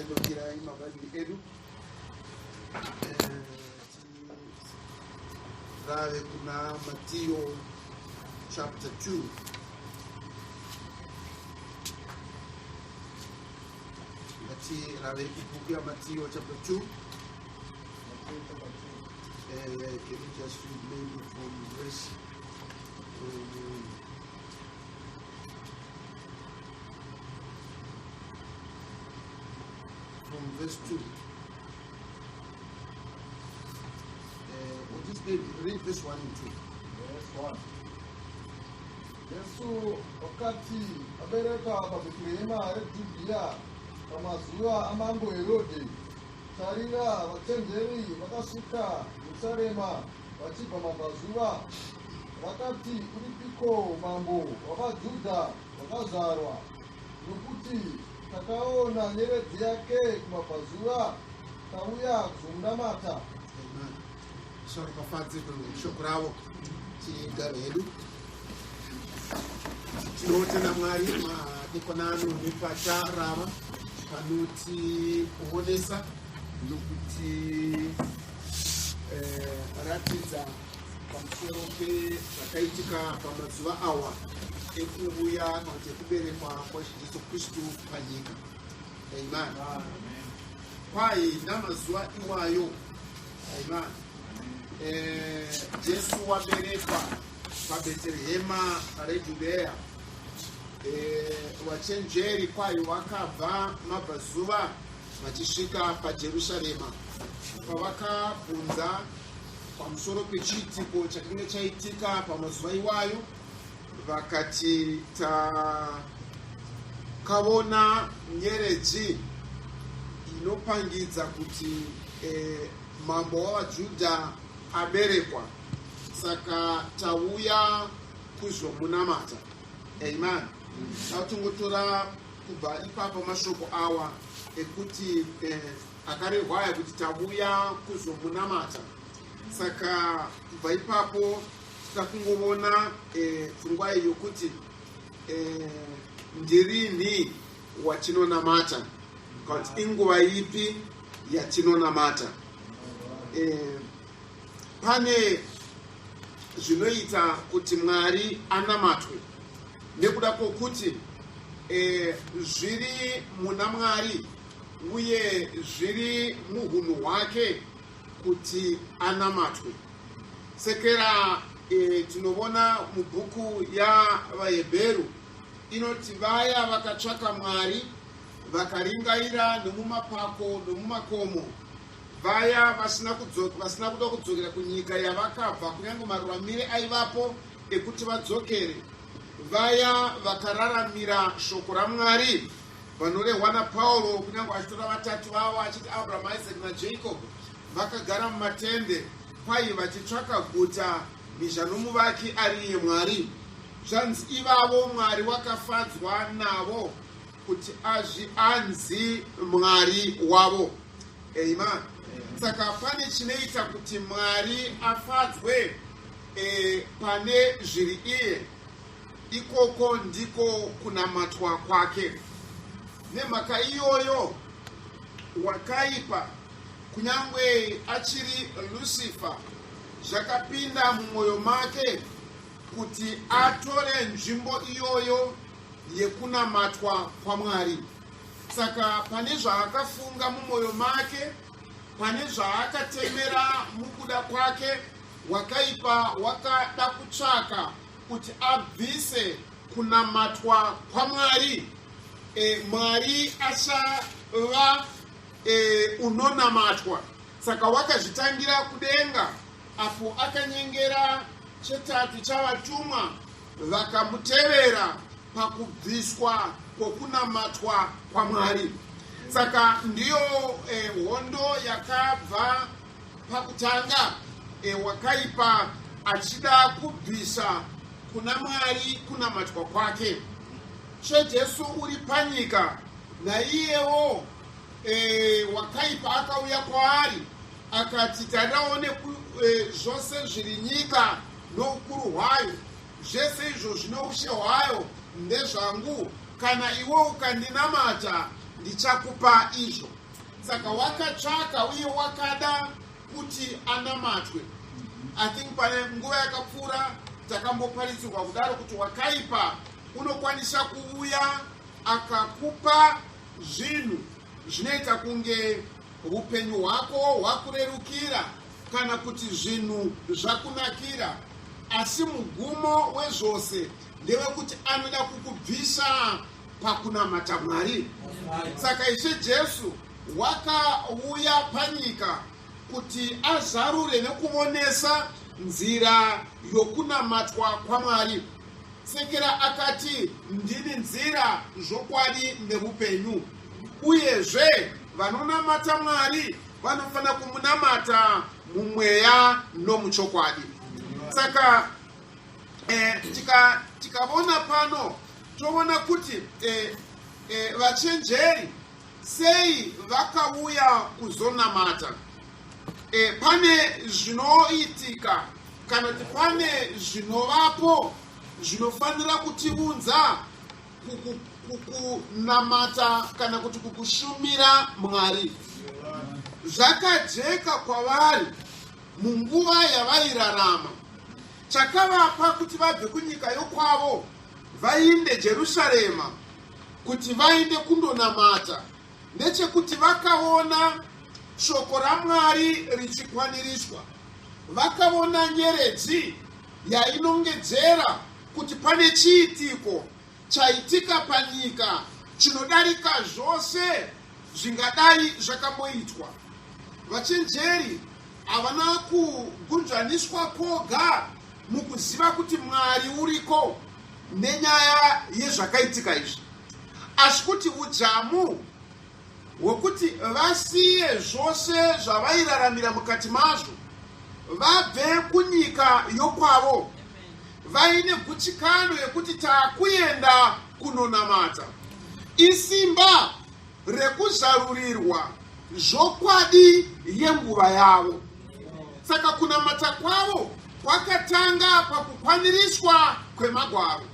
tendokira imabhayibheri edu rave kuna Matthew chapter 2. Rave ibuku ya Matthew chapter 2. Can you just read maybe from verse from verse 2. Or just read verse 1 and 2. Verse 1. Yesu wakati abereka Bethlehema Judea pamazuva amambo Herode, tarira vachenjeri vakasvika Jerusarema vachibva mabvazuva, vakati, uripiko mambo wavaJudha wakazvarwa? Nokuti takaona nyeredzi yake kumabvazuva, tauya kuzomunamata. Amen. Sorokafadze shoko ravo tigaro hedu tinotenda Mwari madekonano nepata rava panotiponesa nokuti ratidza pamusoro pezvakaitika pamazuva awa ekuuya kana kuti ekuberekwa kwaJesu Kristu panyika. Amen. Kwai namazuva iwayo, amen, Jesu waberekwa paBheterehema reJudea. Vachenjeri kwai vakabva mabvazuva vachisvika paJerusarema, pavakabvunza pamusoro pechiitiko chakange chaitika pamazuva iwayo, vakati, takavona nyeredzi inopangidza kuti mambo wavaJudha aberekwa, saka tauya kuzomunamata. Amen. Tatungotora kubva ipapo mashoko awa ekuti akarehwaya kuti tauya kuzomunamata. Saka kubva ipapo takungovona pfungwa yokuti ndirini watinonamata, kuti inguva ipi yatinonamata. Pane zvinoita kuti Mwari anamatwe nekuda kwokuti zviri muna Mwari uye zviri muhunhu hwake kuti anamatwe. Sekera tinovona mubhuku yavaHebheru inoti vaya vakatsvaka Mwari vakaringaira nomumapako nomumakomo, vaya vasina kuda kudzokera kunyika yavakabva kunyange maruramire aivapo ekuti vadzokere, vaya vakararamira shoko raMwari vanorehwa naPauro kunyange achitora vatatu vavo achiti Abraham, Isaac naJacob, vakagara mumatende kwai vachitsvaka guta mhizha nomuvaki ari iye Mwari. Zvanzi ivavo Mwari wakafadzwa navo kuti anzi Mwari wavo. Amen. Saka pane chinoita kuti Mwari afadzwe pane zviri iye, ikoko ndiko kunamatwa kwake. Nemhaka iyoyo wakaipa kunyange achiri Lucifer zvakapinda mumwoyo make kuti atore nzvimbo iyoyo yekunamatwa kwaMwari. Saka pane zvaakafunga mumwoyo make, pane zvaakatemera mukuda kwake, wakaipa wakada kutsvaka kuti abvise kunamatwa kwaMwari. Mwari achava unonamatwa. Saka wakazvitangira kudenga, apo akanyengera chetatu chavatumwa vakamutevera pakubviswa kwokunamatwa kwaMwari. Saka ndiyo hondo yakabva pakutanga, wakaipa achida kubvisa kuna Mwari kunamatwa kwake. Jesu uri panyika naiyewo wakaipa akauya kwaari akati, tadaone zvose zviri nyika noukuru hwayo, zvese izvo zvino ushe hwayo ndezvangu, kana iwe ukandinamata ndichakupa izvo. Saka wakatsvaka uye wakada kuti anamatwe. I think pane nguva yakapfuura takamboparidzirwa kudaro kuti wakaipa unokwanisa kuuya akakupa zvinhu zvinoita kunge upenyu hwako hwakurerukira kana kuti zvinhu zvakunakira, asi mugumo wezvose ndewekuti anoda kukubvisa pakunamata Mwari. Saka Ishe Jesu wakauya panyika kuti azarure nekuonesa nzira yokunamatwa kwaMwari. Sekera akati ndini nzira, zvokwadi neupenyu. Uyezve vanonamata Mwari vanofana kumunamata mumweya nomuchokwadi. Saka tikavona pano toona kuti vachenjeri sei vakauya kuzonamata. Pane zvinoitika kana kuti pane zvinovapo zvinofanira kutiunza kukunamata kana kuti kukushumira Mwari. Zvakajeka kwavari munguva yavairarama. Chakavapa kuti vabve kunyika yokwavo vainde Jerusarema kuti vainde kundonamata ndechekuti vakaona shoko raMwari richikwaniriswa. Vakaona nyeredzi yainongedzera kuti pane chiitiko chaitika panyika chinodarika zvose zvingadai zvakamboitwa. Vachenjeri havana kugunzvaniswa kwoga mukuziva kuti Mwari uriko nenyaya yezvakaitika izvi, asi kuti udzamu hwekuti vasiye zvose zvavairaramira mukati mazvo, vabve kunyika yokwavo, vaine gutsikano yekuti takuenda kunonamata. Isimba rekuzarurirwa zvokwadi yenguva yavo. Saka kunamata kwavo kwakatanga pakukwaniriswa kwemagwaro,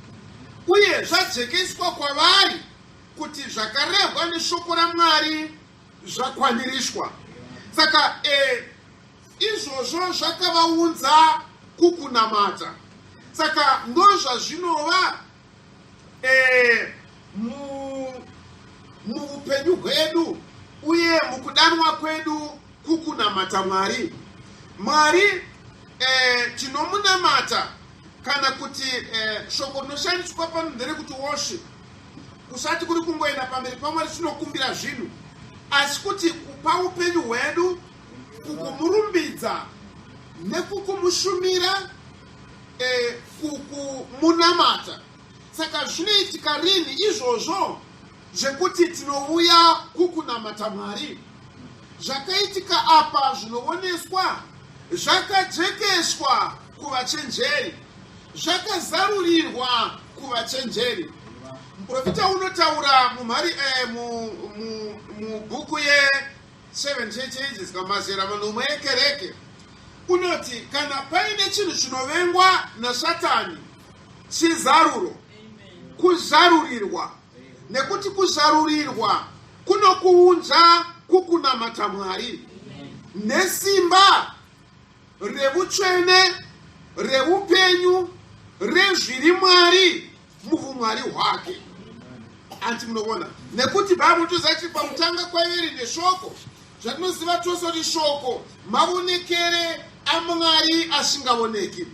uye zvadzekeswa kwavari kuti zvakarehwa neshoko raMwari zvakwaniriswa. Saka izvozvo zvakavaunza kukunamata. Saka ndozvazvinova muupenyu hwedu uye mukudanwa kwedu kukunamata Mwari. Mwari tinomunamata kana kuti shoko rinoshandiswa pano nderekuti worship, kusati kuri kungoenda pamberi paMwari tinokumbira zvinhu, asi kuti kupa upenyu hwedu kukumurumbidza nekukumushumira, kukumunamata. Saka zvinoitika rini izvozvo zvekuti tinouya kukunamata Mwari? Zvakaitika apa zvinooneswa zvakajekeswa kuvachenjeri, zvakazarurirwa kuvachenjeri. Muprofita unotaura mubhuku ye7 Churches kamazera manomwe ekereke, unoti kana paine chinhu chinovengwa naSatani chizaruro, kuzarurirwa. Nekuti kuzarurirwa kunokuunza kukunamata Mwari nesimba revutsvene, reupenyu, rezviri Mwari muvumwari hwake. Anti munoona, nekuti Bhaibheri tozachi pamutanga kwairi neshoko, zvatinoziva tose kuti shoko maonekere aMwari asingaoneki.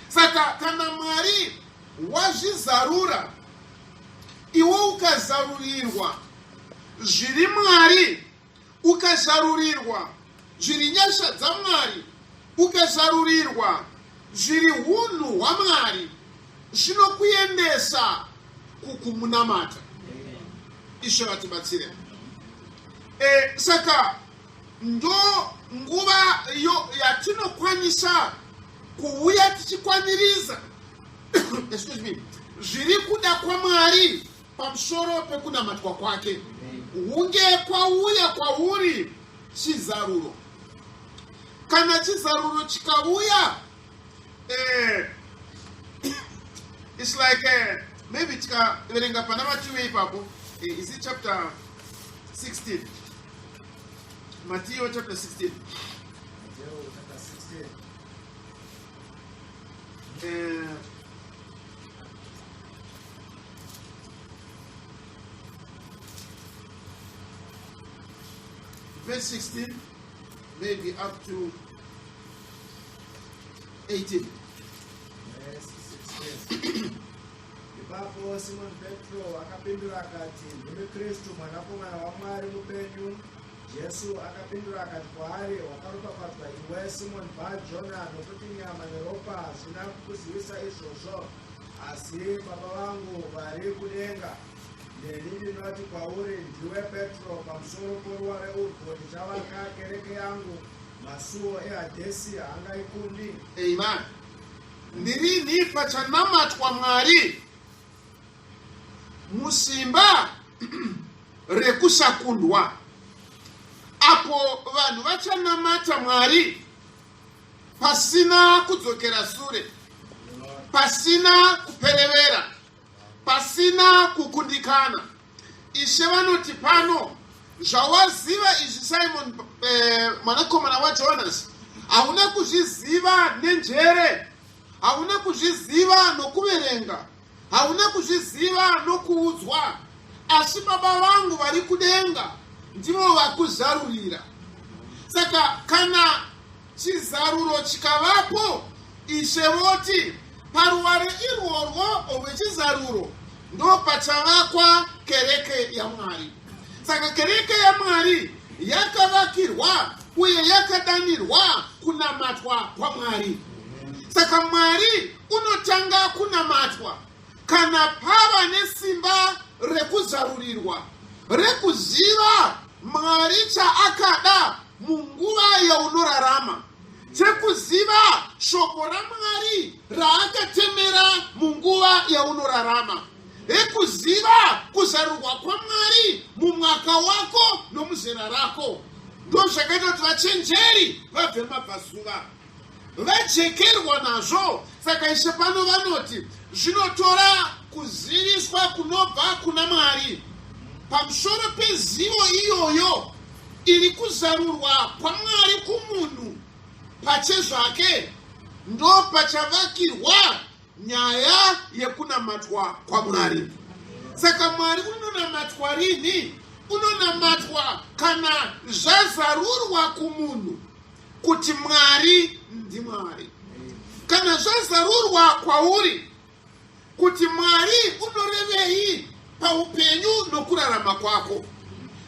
Saka kana Mwari wazvizarura, iwe ukazarurirwa zviri Mwari, ukazarurirwa zviri nyasha dzaMwari, ukazarurirwa zviri unhu hwaMwari, zvinokuendesa kukumunamata. Ishe vatibatsire. Saka ndo nguva yatinokwanisa kuuya tichikwaniriza excuse me, zviri kuda kwaMwari pamusoro pekunamatwa kwake. Hunge kwauya kwauri chizaruro. Kana chizaruro chikauya, it's like maybe tikaverenga pana vatiwe ipapo Is it chapter 16? Matthew chapter 16. Matthew chapter 16. Verse 16, maybe up to 18. Verse 16. Ipapo Simon Petro akapindura akati, "Ndimi Kristu mwanakomana waMwari mupenyu." Jesu akapindura akati kwaari, "Wakaropafadzwa iwe Simon Bar-Jona, nokuti nyama neropa hazvina kukuzivisa izvozvo, asi Baba vangu vari kudenga. Neni ndinoti kwauri, ndiwe Petro, pamusoro poruware urwu ndichavaka kereke yangu, masuo eHadesi haangaikundi." Amen. Ndirini pachanamatwa Mwari musimba rekusakundwa. Apo vanhu vachanamata Mwari pasina kudzokera sure, pasina kuperevera, pasina kukundikana. Ishe vanoti pano, zvawaziva izvi Simon mwanakomana waJonas, hauna kuzviziva nenjere, hauna kuzviziva nokuverenga, hauna kuzviziva nokuudzwa, asi Baba vangu vari kudenga ndivo vakuzarurira. Saka kana chizaruro chikavapo, Ishe voti paruware irworwo rwechizaruro ndo pachavakwa kereke yaMwari. Saka kereke yaMwari yakavakirwa uye yakadanirwa kunamatwa kwaMwari. Saka Mwari unotanga kunamatwa kana pava nesimba rekuzarurirwa, rekuziva Mwari chaakada munguva yaunorarama, chekuziva shoko raMwari raakatemera munguva yaunorarama, rekuziva kuzarurwa kwaMwari mumwaka wako nomuzera rako. Ndo zvakaita kuti vachenjeri vabve mabvazuva vajekerwa nazvo. Saka Ishe pano vanoti zvinotora kuziviswa kunobva kuna Mwari pamusoro pezivo iyoyo iri kuzarurwa kwaMwari kumunhu pachezvake, ndo pachavakirwa nyaya yekunamatwa kwaMwari. Saka Mwari unonamatwa rini? Unonamatwa kana zvazarurwa kumunhu kuti Mwari ndiMwari. Kana zvazarurwa kwauri kuti Mwari unorevei paupenyu nokurarama kwako.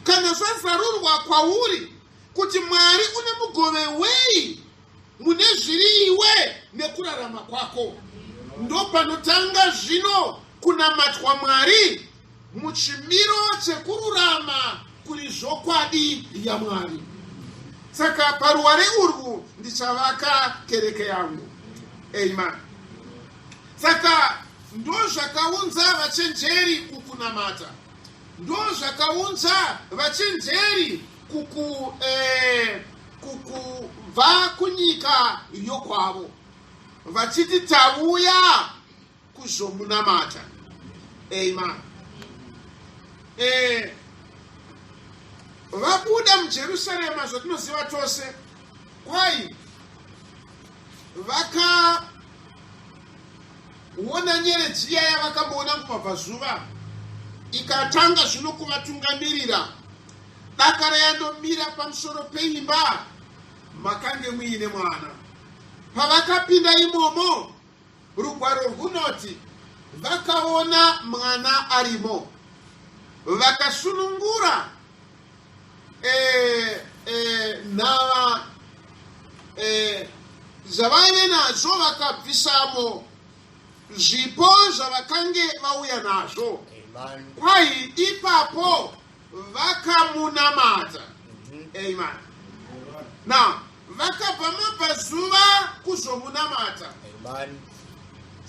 Kana zvazarurwa kwauri kuti Mwari une mugove wei mune zviri iwe nekurarama kwako, ndo panotanga zvino kunamatwa Mwari muchimiro chekururama kuri zvokwadi yaMwari. Saka paruware urwu ndichavaka kereke yangu. Amen. Saka ndo zvakaunza vachenjeri kukunamata, ndo zvakaunza vachenjeri kukubva kunyika yokwavo, vachiti tavuya kuzomunamata. Amen. Vabuda muJerusarema zvatinoziva tose, kwai vakaona nyeredzi iya yavakamboona kumabvazuva ikatanga zvino kuvatungamirira. Dakara yandomira pamusoro peimba makange muine mwana. Pavakapinda imomo, rugwaro rwunoti vakaona mwana arimo, vakasunungura nhava zvavaive nazvo, vakabvisamo zvipo zvavakange vauya nazvo. Kwai ipapo vakamunamata. Amen. Now vakabva mabvazuva kuzomunamata.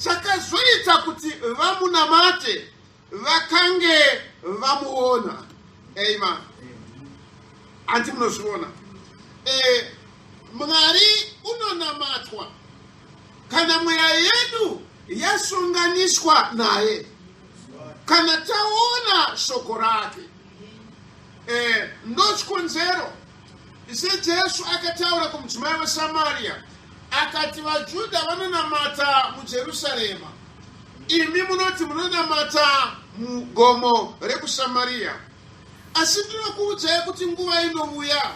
Chakazoita kuti vamunamate vakange vamuona. Amen. Anti munozviona. Mwari unonamatwa kana mweya yedu yasonganiswa naye. kana taona shoko rake. Ndochikonzero ise Jesu akataura kumudzimai weSamaria akati vaJudha vanonamata muJerusarema, imi munoti munonamata mugomo rekuSamaria. Asi ndinokuudzai kuti nguva inouya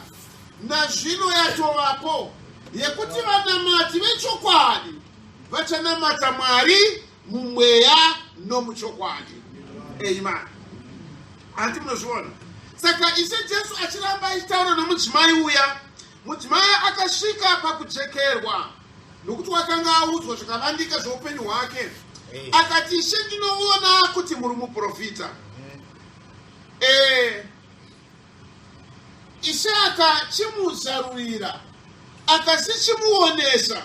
nazvino yatovapo yekuti vanamati vechokwadi vachanamata Mwari mumweya nomuchokwadi. Amen. Anti munozviona. Saka ise Jesu achiramba achitaura nomudzimai uya, mudzimai akasvika pakujekerwa nokuti wakanga audzwa zvakavandika zveupenyu hwake. Akati, ishe ndinoona kuti muri muprofita. Ishe akachimuzarurira akasichimuonesa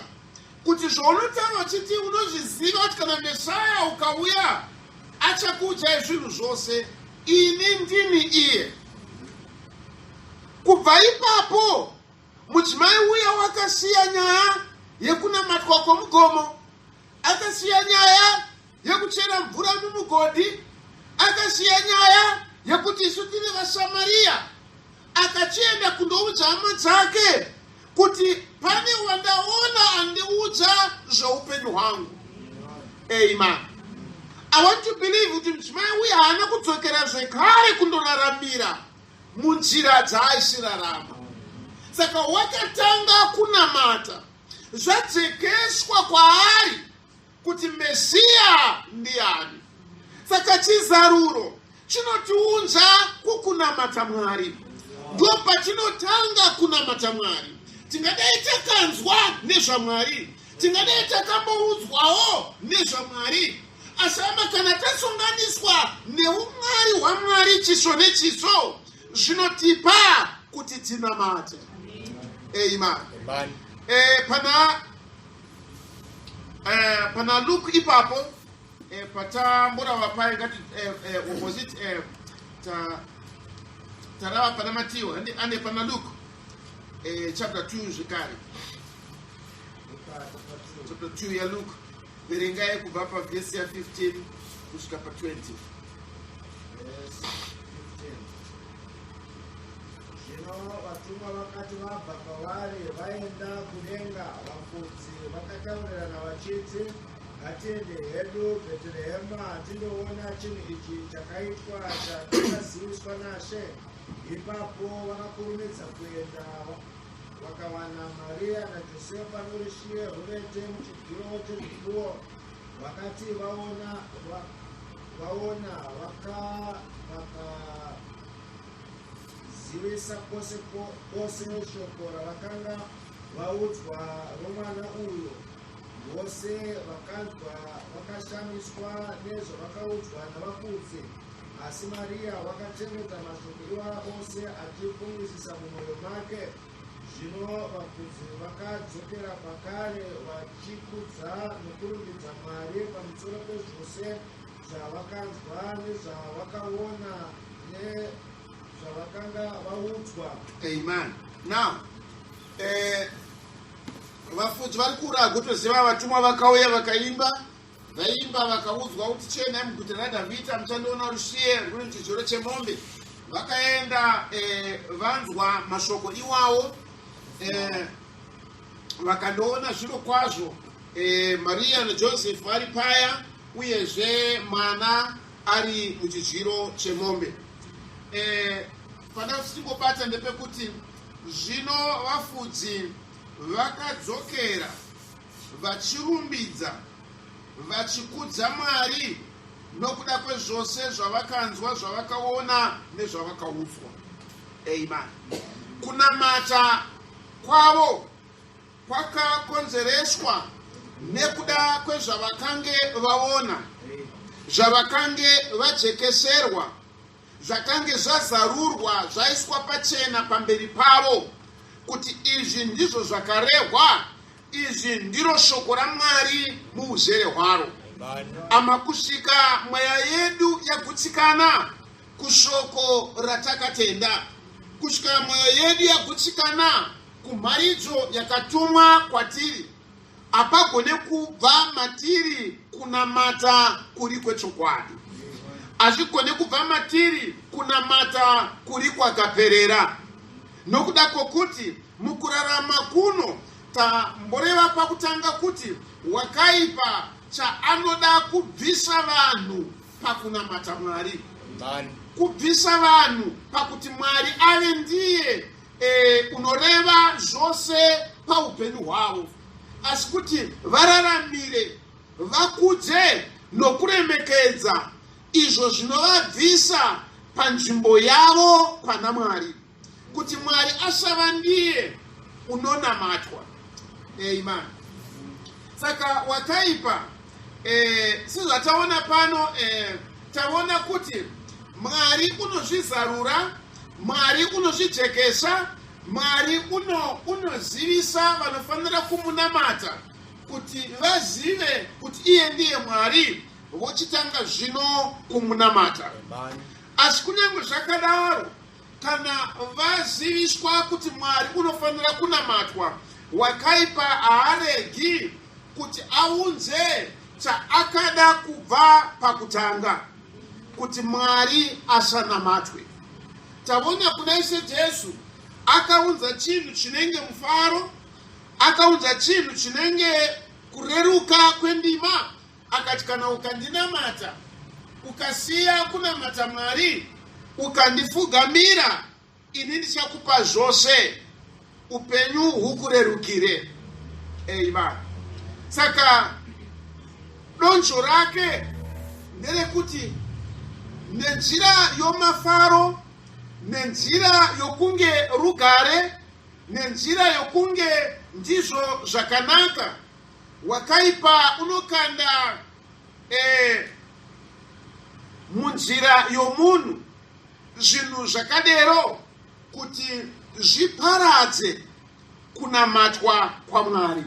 kuti zvaunotaura uchiti unozviziva kuti kana Mesaya ukauya achakuudzai zvinhu zvose, ini ndini iye. Kubva ipapo mudzimai uya wakasiya nyaya yekunamatwa kwomugomo, akasiya nyaya yekuchera mvura mumugodhi, akasiya nyaya yekuti isu tiri vaSamaria, akachienda kundoudza hama dzake kuti pane wandaona andiudza zveupenyu hwangu. Amen. I want to believe kuti mudzimai uya haana kudzokera zvekare kundoraramira munzira dzaaisirarama. Saka wakatanga kunamata, zvadzekeswa kwaari kuti Mesiya ndiani. Saka chizaruro chinotiunza kukunamata Mwari. Ndo patinotanga kunamata Mwari. Tingadai takanzwa nezvaMwari, tingadai takamboudzwawo nezvaMwari, asi kana tasonganiswa neumwari hwaMwari chiso nechiso, zvinotipa kuti tinamate. Amen. Pana Luke ipapo patambura pai ngati opposite tarava pana Matthew ane pana Luke chapter 2 zvikari. Chapter 2 ya Luke verengai kubva pa verse ya 15 kusvika pa 20. Zvino vatumwa vakati vabva kwavari vaenda kudenga, vafudzi vakataurirana vachiti, ngatiende hedu Bheterehema tindoona chinhu ichi chakaitwa chatakaziviswa naShe. Ipapo vakakurumidza kuenda vakawana Maria naJosefa norushiye rwuvete muchidziro chezvipfuwo. Vakati vaona vakazivisa kwose shoko ravakanga vaudzwa romwana uyu. Vose vakanzwa vakashamiswa nezvavakaudzwa navafudzi, asi Maria vakachengeta mashoko iwaya ose achifungisisa mumwoyo make. Zvino vafudzi vakadzokera pakare vachikudza nokurumbidza Mwari pamusoro pezvose zvavakanzwa nezvavakaona nezvavakanga vaudzwa. Amen. Now, vafudzi vari kura kutoziva vatumwa vakauya vakaimba vakaudzwa kuti chiendai muguta raDhavhidhi muchandoona rushiye rwuri muchidziro chemombe. Vakaenda vanzwa mashoko iwawo, vakandoona zviro kwazvo Maria naJosefu vari paya, uyezve mwana ari muchidziro chemombe. Pana kuti tingobata ndepekuti zvino vafudzi vakadzokera vachirumbidza vachikudza Mwari nokuda kwezvose zvavakanzwa, zvavakaona nezvavakaudzwa. Amen. Kunamata kwavo kwakakonzereswa nekuda kwezvavakange vaona, zvavakange vajekeserwa, zvakange zvazarurwa, zvaiswa pachena pamberi pavo, kuti izvi ndizvo zvakarehwa, izvi ndiro shoko raMwari muuzere hwaro. Ama kusvika mweya yedu yagutsikana kushoko ratakatenda, kusvika mweya yedu yagutsikana kumharidzo yakatumwa kwatiri, apagone kubva matiri kunamata kuri kwechokwadi. azvikone kubva matiri kunamata kuri kwakaperera. Nokuda kwokuti mukurarama kuno tamboreva pakutanga kuti wakaipa chaanoda kubvisa vanhu pakunamata Mwari. Kubvisa vanhu pakuti Mwari ave ndiye unoreva zvose paupenyu hwavo, asi kuti vararamire vakudze nokuremekedza izvo zvinovabvisa panzvimbo yavo pana Mwari, kuti Mwari asava ndiye unonamatwa. Amen. Saka wakaipa sizvataona pano, taona kuti Mwari unozvizarura, Mwari unozvijekesa, Mwari unozivisa vanofanira kumunamata kuti vazive kuti iye ndiye Mwari, vochitanga zvino kumunamata. Asi kunyange zvakadaro, kana vaziviswa kuti Mwari unofanira kunamatwa, wakaipa haaregi kuti aunze chaakada kubva pakutanga, kuti Mwari asanamatwe. Tavona kuna Ishe Jesu akaunza chinhu chinenge mufaro, akaunza chinhu chinenge kureruka kwendima, akati kana ukandinamata ukasiya kunamata Mwari ukandifugamira, ini ndichakupa zvose, upenyu hukurerukire. Amen. Saka donzvo rake nderekuti nenzira yomafaro, nenzira yokunge rugare, nenzira yokunge ndizvo zvakanaka, wakaipa unokanda munzira yomunhu zvinhu zvakadero kuti zviparadze kunamatwa kwaMwari.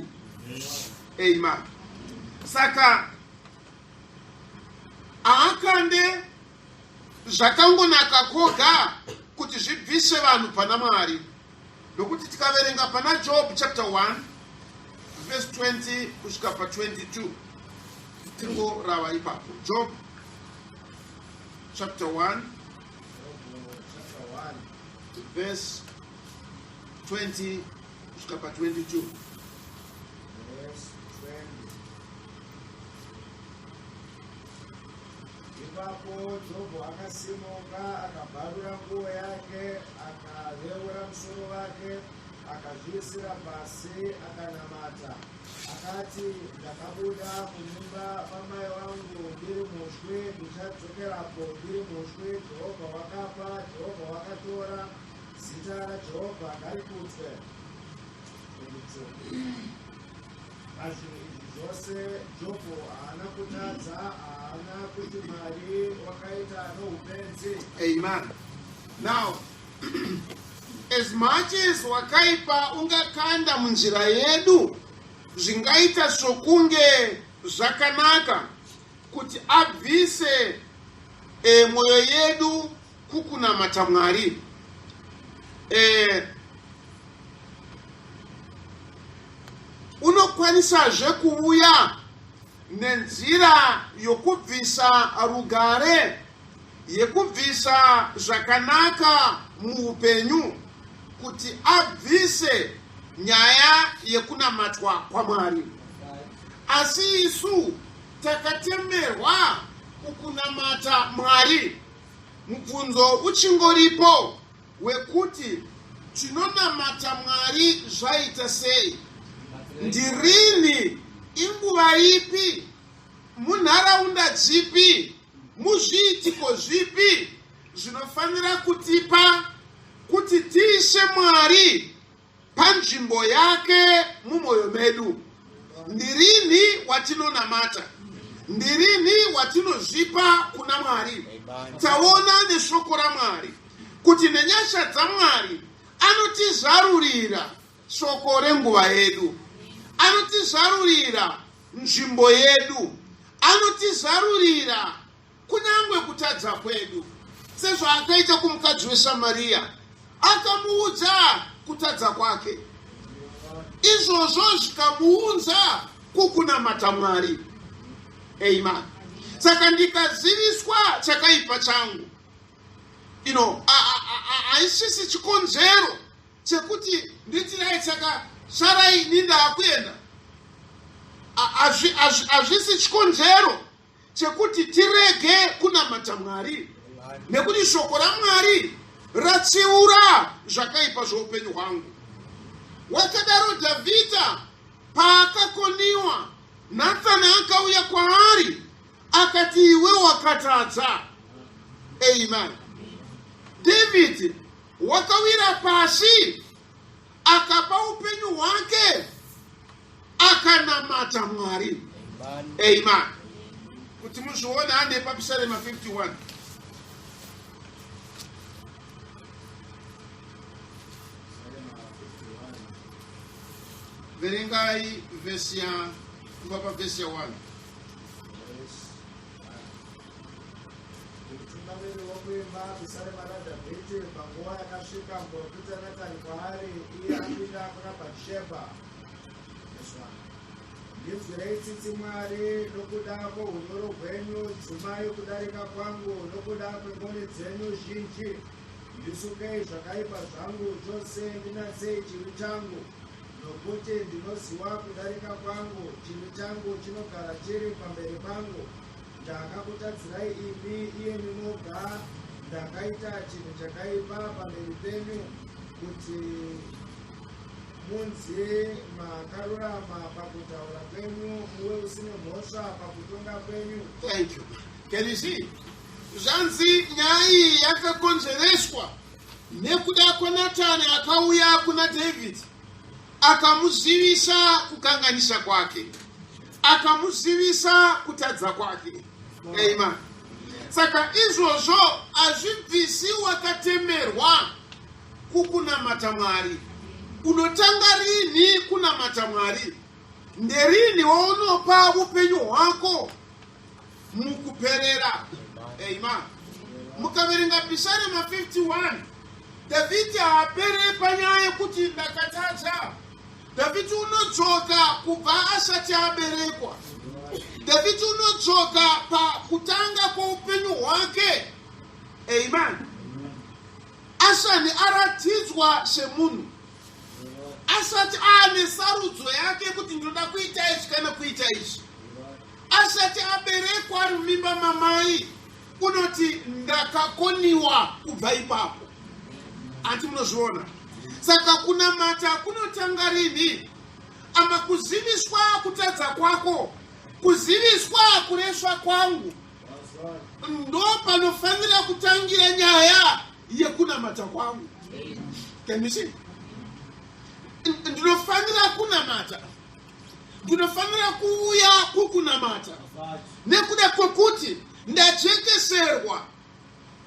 Amen. Saka aakande zvakangonaka koga kuti zvibvise vanhu pana Mwari. Nokuti tikaverenga pana Job chapter 1 verse 20 kusvika pa 22, tingorava ipapo. Job chapter 1 verse 20 kusvika pa 22. Ipapo Jobho akasimuka, akabvarura nguo yake, akaveura musoro wake, akazviisira pasi, akanamata. Akati, ndakabuda munyumba pamai vangu ndiri mushwe, ndichadzokerapo ndiri mushwe. Jehovha wakapa, Jehovha wakatora, zita raJehovha ngarikudzwe. Pazvinhu izvi zvose Jobho haana kutadza, haana kuti Mwari wakaita noupenzi. Amen. Now, as much as wakaipa ungakanda munzira yedu, zvingaita sokunge zvakanaka kuti abvise mwoyo yedu kukunamata Mwari, unokwanisazve kuuya nenzira yokubvisa rugare, yekubvisa zvakanaka muupenyu, kuti abvise nyaya yekunamatwa kwaMwari. Asi isu takatemerwa kukunamata Mwari. Mubvunzo uchingoripo wekuti tinonamata Mwari zvaita sei? Ndirini? Inguva ipi? Munharaunda dzipi? Muzviitiko zvipi zvinofanira kutipa kuti tiise Mwari panzvimbo yake mumwoyo medu? Ndirini watinonamata? Ndirini watinozvipa kuna Mwari? Taona neshoko raMwari kuti nenyasha dzaMwari anotizarurira shoko renguva yedu, anotizarurira nzvimbo yedu, anotizarurira kunyange kutadza kwedu. Sezvo akaita kumukadzi weSamaria, akamuudza kutadza kwake, izvozvo zvikamuunza kukunamata Mwari. Amen. Saka ndikaziviswa chakaipa changu, haisisi chikonzero chekuti nditirai saka sarai ninda kuenda. Hazvisi chikonzero chekuti tirege kunamata Mwari, nekuti shoko raMwari ratsiura zvakaipa zveupenyu hwangu. Wakadaro Dhavhidha paakakoniwa, Nathani akauya kwaari akati iwe wakatadza. Amen. David wakawira pasi akapa upenyu hwake akanamata Mwari. Amen. Kuti muzvione ane paPsalm 51. Verengai vesi ya kubva vesi ya 1. Mutungamiri wokuimba Psalm raDhavhidhi panguva yakasvika muprofita Nathani kwaari iye apinda kuna Bhatishebha. Ndinzwirei tsitsi Mwari nokuda kwohunyoro hwenyu, dzimai kudarika kwangu nokuda kwengoni dzenyu zhinji. Ndisukei zvakaipa zvangu chose, ndinatsei chivi changu, nokuti ndinoziva kudarika kwangu. Chivi changu chinogara chiri pamberi pangu. Ndakakutadzirai imi, iye munoga, ndakaita chinhu chakaipa pamberi penyu, kuti munzi makarurama pakutaura kwenyu, muwe usine mhosva pakutonga kwenyu. Thank you. Can you see? Zvanzi nyaya yakakonzereswa nekuda kwaNathani akauya kuna David akamuzivisa kukanganisa kwake, akamuzivisa kutadza kwake. Amen. Saka izvozvo hazvibvisi wakatemerwa kukunamata Mwari. Unotanga rini kunamata Mwari? Nderini waunopa upenyu hwako mukuperera? Amen. Mukaverenga Psalm 51, Dhavhidhi haapere panyaya yekuti ndakatadza. Dhavhidhi unodzoka kubva asati aberekwa. Dhavhidhi unodzoka pakutanga kweupenyu hwake. Amen. Asati aratidzwa semunhu, asati aane sarudzo yake kuti ndoda kuita izvi kana kuita izvi, asati aberekwa ari mumimba mamai, unoti ndakakoniwa kubva ipapo. Anti munozviona? Saka kunamata kunotanga rini? Ama kuziviswa kutadza kwako, kuziviswa kureswa kwangu, ndo panofanira kutangira nyaya yekunamata kwangu. Can you see? Ndinofanira kunamata, ndinofanira kuuya kukunamata nekuda kwekuti ndajekeserwa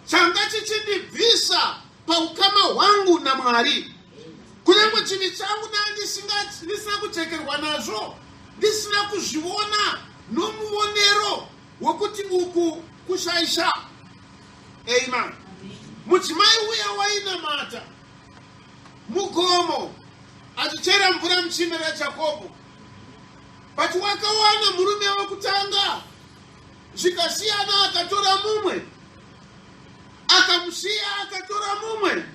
changa chichindibvisa paukama hwangu naMwari. Kunyange chivi changu ndisina kutekerwa nazvo, ndisina kuzviona nomuonero wekuti uku kushaisha. Amen. Mudzimai uya wainamata mugomo achichera mvura mutsime raJakobho, but wakawana murume wekutanga, zvikasiyana akatora mumwe, akamusiya akatora mumwe,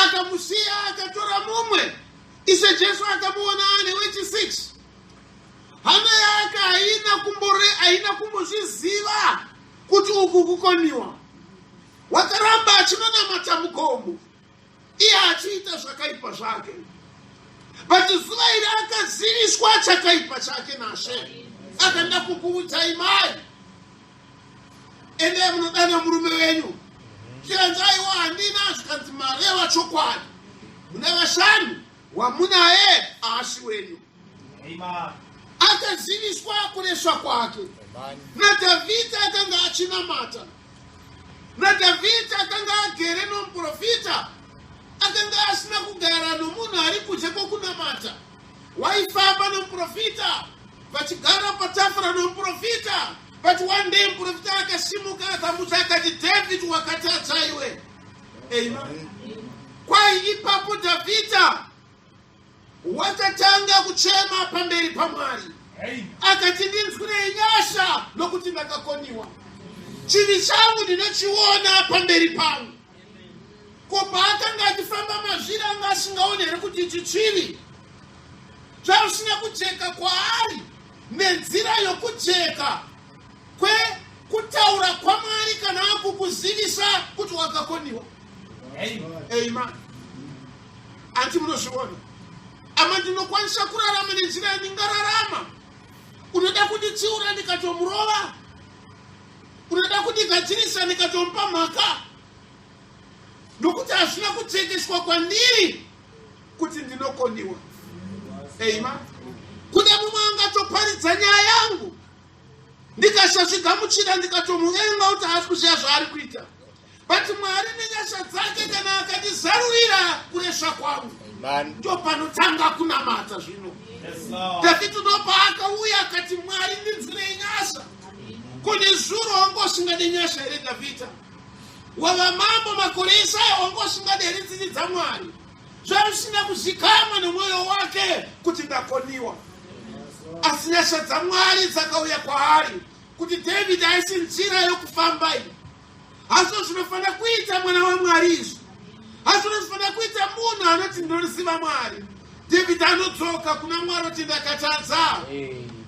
akamusiya akatora mumwe. Ise Jesu akamuona ane wechi6. Hana yake haina kumbozviziva kuti uku kukoniwa. Wakaramba achinonamata mugomo, iye achiita zvakaipa zvake. But zuva iri akaziviswa chakaipa chake naShe, akanda kukuudzai mai, ende munodana murume wenyu, chiranzaiwa handina zvikanzi mareva chokwadi, muna vashanu wamunaye aasi wenyu. Akaziviswa kureswa kwake. NaDhavhidhi akanga achinamata, NaDhavhidhi akanga agere nomuprofita, akanga asina kugara nomunhu ari kunze kwokunamata. Waifamba nomuprofita, vachigara patafura nomuprofita, but one day muprofita akasimuka akamudza akati, David wakatadza iwe. Amen. Kwai ipapo Dhavhidhi wakatanga kuchema pamberi paMwari. akati ndinzwirei nyasha nokuti ndakakoniwa. Chivi changu ndinochiona pamberi pangu. Ko paakanga achifamba mazviri anga asingaoni here kuti ichi chivi. Zvausina kujeka kwaari nenzira yokujeka kutaura kwaMwari kana akukuzivisa kuti wakakoniwa. Amen. Anti munozviona. Ama ndinokwanisa kurarama nenzira yandingararama. Unoda kunditsiura ndikatomurova? Unoda kundigadzirisa ndikatomupa mhaka? Nokuti hazvina kutekeswa kwandiri kuti ndinokoniwa. Amen. Kune mumwe angatoparidza nyaya yangu ndikasazvigamuchira ndikatomuvenga kuti haasi kuziva zvaari kuita. But Mwari nenyasha dzake kana akatizarurira kuresha kwangu, ndo panotanga kunamata zvino. Dhavhidhi ndopaakauya akati Mwari ndinzwirei nyasha. Kune zuro wangosingade nyasha here Dhavhidhi? Wava mambo makore Isaya wangosingade here tsitsi dzaMwari? Zvausina kuzikama nemwoyo wake kuti ndakoniwa. Asi nyasha dzaMwari dzakauya kwaari kuti Dhavhidhi aisi nzira yokufamba iyi. Hazvo zvinofanira kuita mwana waMwari izvi. Hazvo zvinofanira kuita munhu anoti ndinoziva Mwari. Dhavhidhi anodzoka kuna Mwari kuti ndakatadza.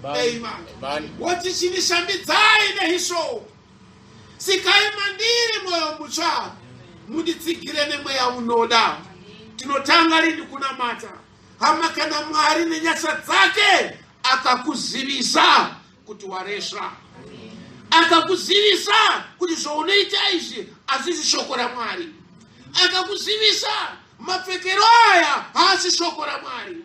Amen. Woti chinishambidzai nehisho. Sikai mandiri mwoyo mutsva. Munditsigire nemweya unoda. Tinotanga rini kunamata. Hama kana Mwari nenyasha dzake akakuzivisa kuti waresha. Akakuzivisa kuti zvaunoita izvi hazisi shoko raMwari. Akakuzivisa mapfekero aya haasi shoko raMwari.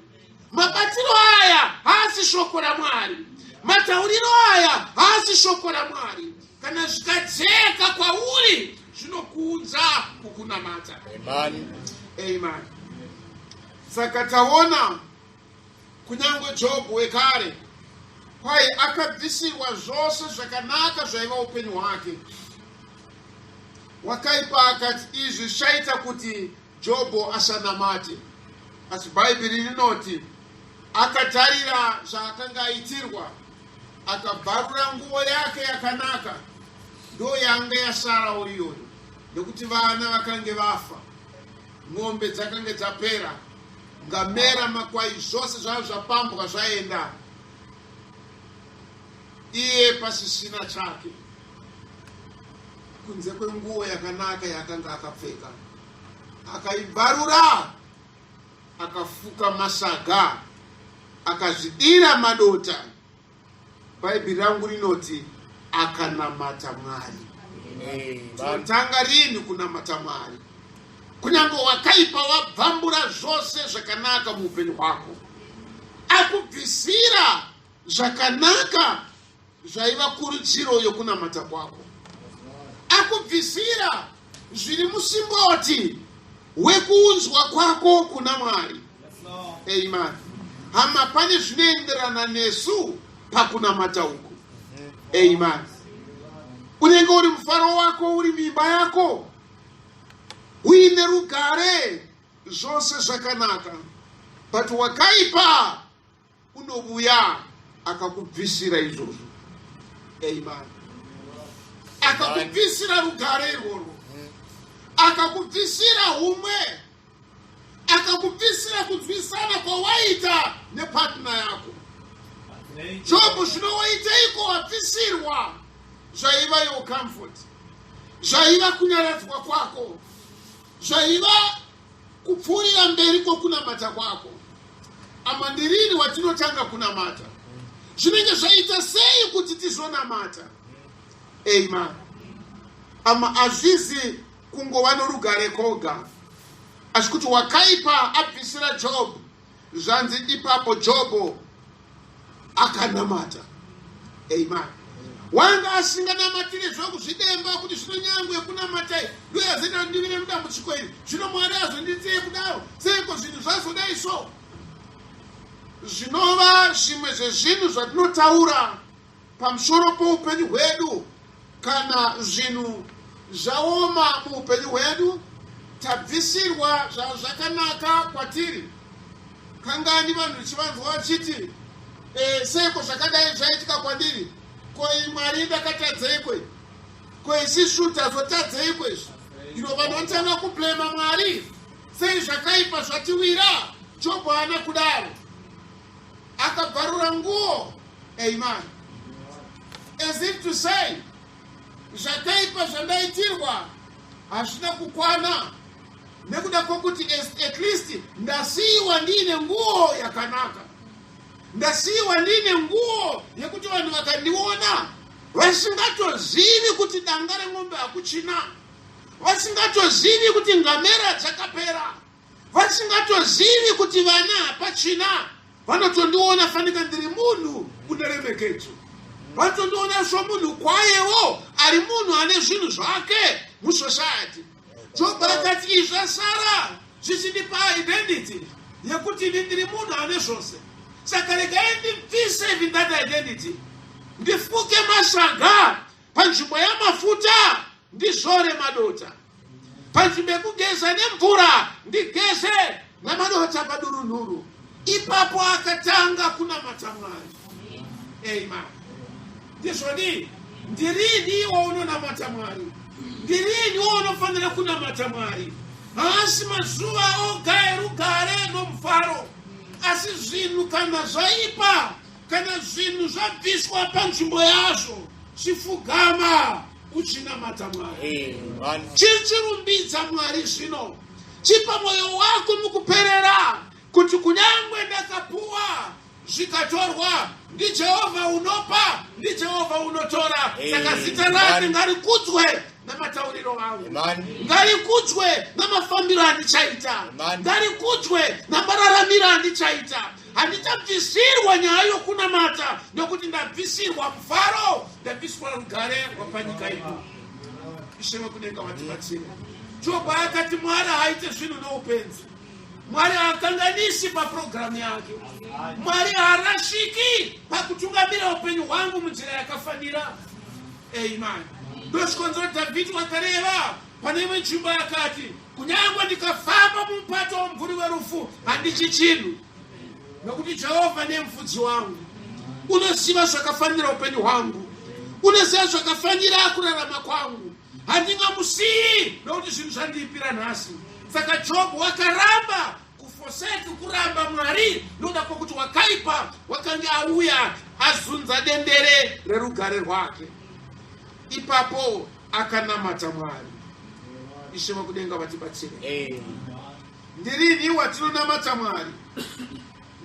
Mabatiro aya haasi shoko raMwari. Matauriro aya haasi shoko raMwari. Kana zvikadzeka kwauri zvinokuudza kukunamata. Amen. Saka taona kunyange Jobho wekare kwai akabvisirwa zvose zvakanaka zvaiva upenyu hwake. Wakaipa akati izvi zvichaita kuti Jobho asanamate. Asi Bhaibheri rinoti akatarira zvaakanga aitirwa, akabvarura nguo yake yakanaka, ndo yanga yasara iyoyo. Nekuti vana vakange vafa, ng'ombe dzakange dzapera, ngamera, makwai zvose zvava zvapambwa zvaenda. Iye pasisina chake kunze kwenguo yakanaka yakanga akapfeka. Akaibvarura, akafuka masaga, akazvidira madota. Bhaibheri rangu rinoti akanamata Mwari. Tinotanga rini kunamata Mwari? Kunyange wakaipa wabvambura zvose zvakanaka muupenyu hwako, akubvisira zvakanaka zvaiva kurudziro yokunamata kwako. Akubvisira zviri musimboti wekuunzwa kwako kuna Mwari. Amen. Hama pane zvinoenderana nesu pakunamata uku. Amen. Unenge uri mufaro wako, uri mimba yako, uine rugare, zvose zvakanaka. But wakaipa unobuya akakubvisira izvozvo. Amen. Akakubvisira rugare irworwo, akakubvisira umwe, akakubvisira kunzwisana kwawaita nepartner yako. Jobho zvinowaiteiko wabvisirwa? Zvaiva your comfort, zvaiva kunyaradzwa kwako, zvaiva kupfuurira mberi kwokunamata kwako. Ama ndirini watinotanga kunamata? Zvinenge zvaita sei kuti tizonamata? Amen. Ama hazvizi kungova norugare koga, asi kuti wakaipa abvisira Jobho, zvanzi ipapo Jobho akanamata. Amen. Wanga asinganamatire zvokuzvidemba kuti zvino nyangwe kunamatai ndo yazenda ndivire mudambudziko iri, zvino Mwari azonditiye kudaro, seiko zvinhu zvazodai so? Zvinova zvimwe zvezvinhu zvatinotaura pamusoro poupenyu hwedu. Kana zvinhu zvaoma muupenyu hwedu, tabvisirwa zvakanaka kwatiri. Kangani vanhu chivanzwa vachiti seko zvakadai zvaitika kwandiri, ko Mwari ndakatadzeikwe, ko isisu tazotadzeikwe. Ino vanhu vanotanga kublema Mwari, sei zvakaipa zvatiwira. Jobho haana kudaro, akabvarura nguo. Amen. As if to say, zvakaipa zvandaitirwa hazvina kukwana, nekuda kwokuti at least ndasiiwa ndine nguo yakanaka, ndasiiwa ndine nguo yekuti vanhu vakandiona vasingatozivi kuti danga remombe hakuchina, vasingatozivi kuti ngamera dzakapera, vasingatozivi kuti vana hapachina. Vanotondiona fanika ndiri munhu une remekedzo, vanotondiona somunhu kwayewo ari munhu ane zvinhu zvake musociety. Jobho akati izvi zvasara zvichindipa identity yekuti ndiri munhu ane zvose. Saka regai ndibvise even that identity, ndifuke masaga panzvimbo yamafuta, ndizore madota. Panzvimbo yekugeza nemvura, ndigeze namadota padurunhuru. Ipapo akatanga kunamata Mwari. Amen. Ndizvoni, ndirini iwo unonamata Mwari? Ndirini iwo unofanira kunamata Mwari? Haasi mazuva oga erugare nomufaro, asi zvinhu kana zvaipa, kana zvinhu zvabviswa panzvimbo yazvo, chifugama uchinamata Mwari. Chichirumbidza Mwari zvino, chipa mwoyo wako mukuperera kuti kunyangwe ndakapuwa zvikatorwa, ndiJehovha unopa, ndiJehovha unotora. Saka zita rake ngarikudzwe namatauriro angu, ngarikudzwe namafambiro andichaita, ngarikudzwe namararamiro andichaita. Handichabvisirwa nyaya yokunamata nokuti ndabvisirwa mufaro, ndabvisirwa rugare rwapanyika ino. Ishe kudenga vatibatsire. Jobho akati Mwari haite zvinhu noupenzi, Mwari hakanganisi paprogramu yake, Mwari harashiki pakutungamira upenyu hwangu munzira yakafanira. Amen. Ndosvikonzero Dhavhidhi wakareva pane imwe nzvimbo yakati, kunyangwe ndikafamba mumupato womumvuri werufu handichi chinhu, nokuti Jehovha ndiye mufudzi wangu, unoziva zvakafanira upenyu hwangu, unoziva zvakafanira kurarama kwangu. Handingamusiyi nokuti zvinhu zvandiipira nhasi. Saka Jobho wakaramba kufoseki kuramba Mwari, nokuda kwokuti wakaipa wakanga auya azunza dendere rerugare rwake. Ipapo akanamata Mwari. Ishe kudenga vatibatsire. Ndirini watinonamata Mwari?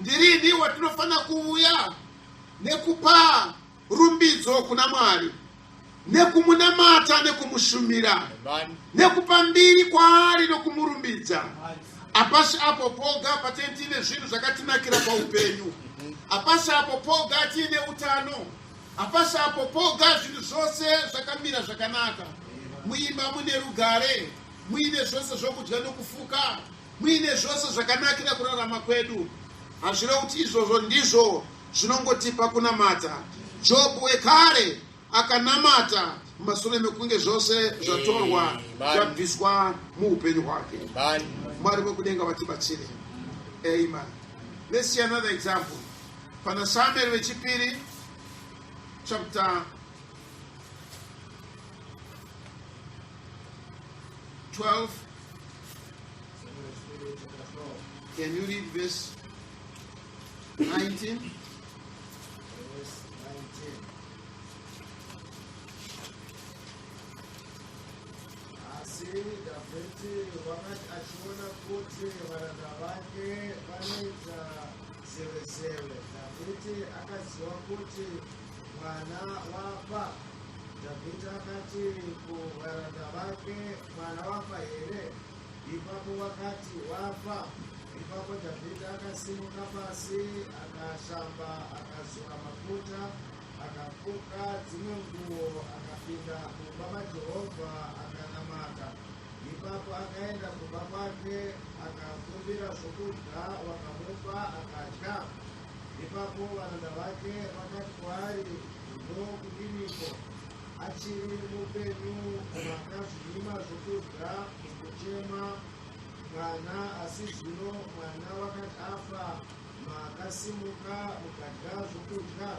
Ndirini watinofana kuuya nekupa rumbidzo kuna Mwari, nekumunamata nekumushumira, nekupa mbiri kwaari nokumurumbidza? Hapasi apo poga patine zvinhu zvakatinakira paupenyu, hapasi apo poga tiine utano, hapasi apo poga zvinhu zvose zvakamira zvakanaka. Muimba mune rugare, muine zvose zvokudya nokufuka, muine zvose zvakanakira kurarama kwedu. Hazvireva kuti izvozvo ndizvo zvinongotipa kunamata. Jobho ekare akanamata mashure mekunge zvose zvatorwa zvabviswa muupenyu hwake. Mwari wekudenga vatibatsire. Amen. Let's see another example. Pana Samuel wechipiri chapter 12. Can you read verse 19? Dhavhidhi wakati achiona kuti varanda vake vanoita zevezeve, Dhavhidhi akaziva kuti mwana wafa. Dhavhidhi akati kuvaranda vake, mwana wafa here? Ipapo vakati wafa. Ipapo Dhavhidhi akasimuka pasi, akashamba, akazora mafuta, akafuka dzimwe nguo, akapinda mumba maJehovha akanamata. Ipapo akaenda kumba kwake, akakumbira zvokudya, vakamupa akadya. Ipapo varanda vake vakati kwaari, ndokudiniko? Achiri mupenyu makazvinyima zvokudya kuchema mwana, asi zvino mwana wakati afa. makasimuka mukadya zvokudya.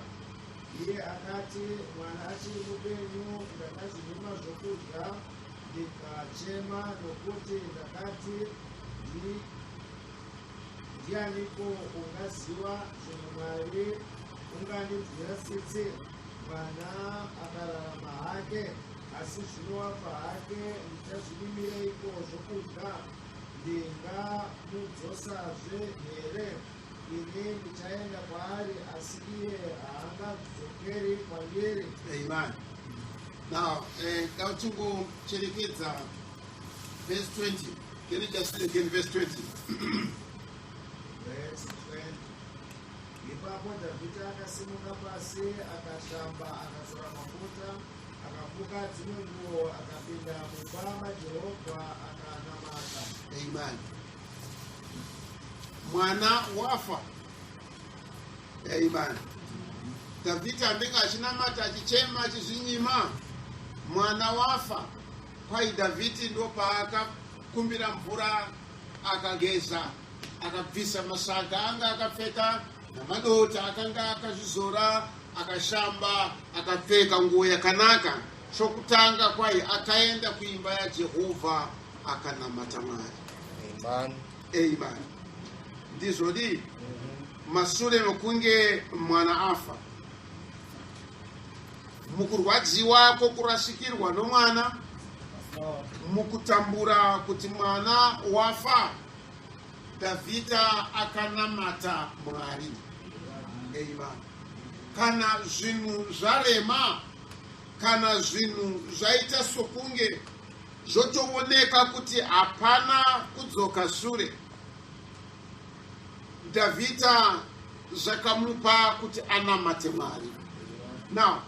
Iye akati, mwana achiri mupenyu, ndakazvinyima zvokudya ndikachema, nokuti ndakati, ndianiko ungaziva zvinhu Mwari ungandinzwira tsitsi? Mwana akararama hake, asi zvino wafa hake, ndichazvirimireiko zvokudya? Ndingamudzosazve here? Ini ndichaenda kwaari, asi iye haangadzokeri kwandiri. Amen. Now, Chitungwiza verse 20. Can you just read again verse 20? Verse 20. Ipapo Dhavhidhi akasimuka pasi, akashamba, akazora mafuta, akafuka dzimwe nguo, akapinda mumba maJehovha, akanamata. Amen. Mwana wafa. Amen. Dhavhidhi ambenge achinamata achichema achizvinyima. Mwana wafa. Kwai Dhavhidhi ndo paakakumbira mvura, akageza, akabvisa masaga anga akapfeka namadota akanga akazvizora, akashamba, akapfeka nguo yakanaka. Chokutanga kwai akaenda kuimba yaJehovha akanamata Mwari. Amen. Amen. Ndizvodi mashure mekunge mwana afa, mukurwadziwa kwokurashikirwa nomwana, mukutambura kuti mwana wafa, Dhavhidhi akanamata Mwari. Amen. Kana zvinhu zvarema, kana zvinhu zvaita sokunge zvotooneka kuti hapana kudzoka shure, Dhavhidhi zvakamupa kuti anamate Mwari. Now,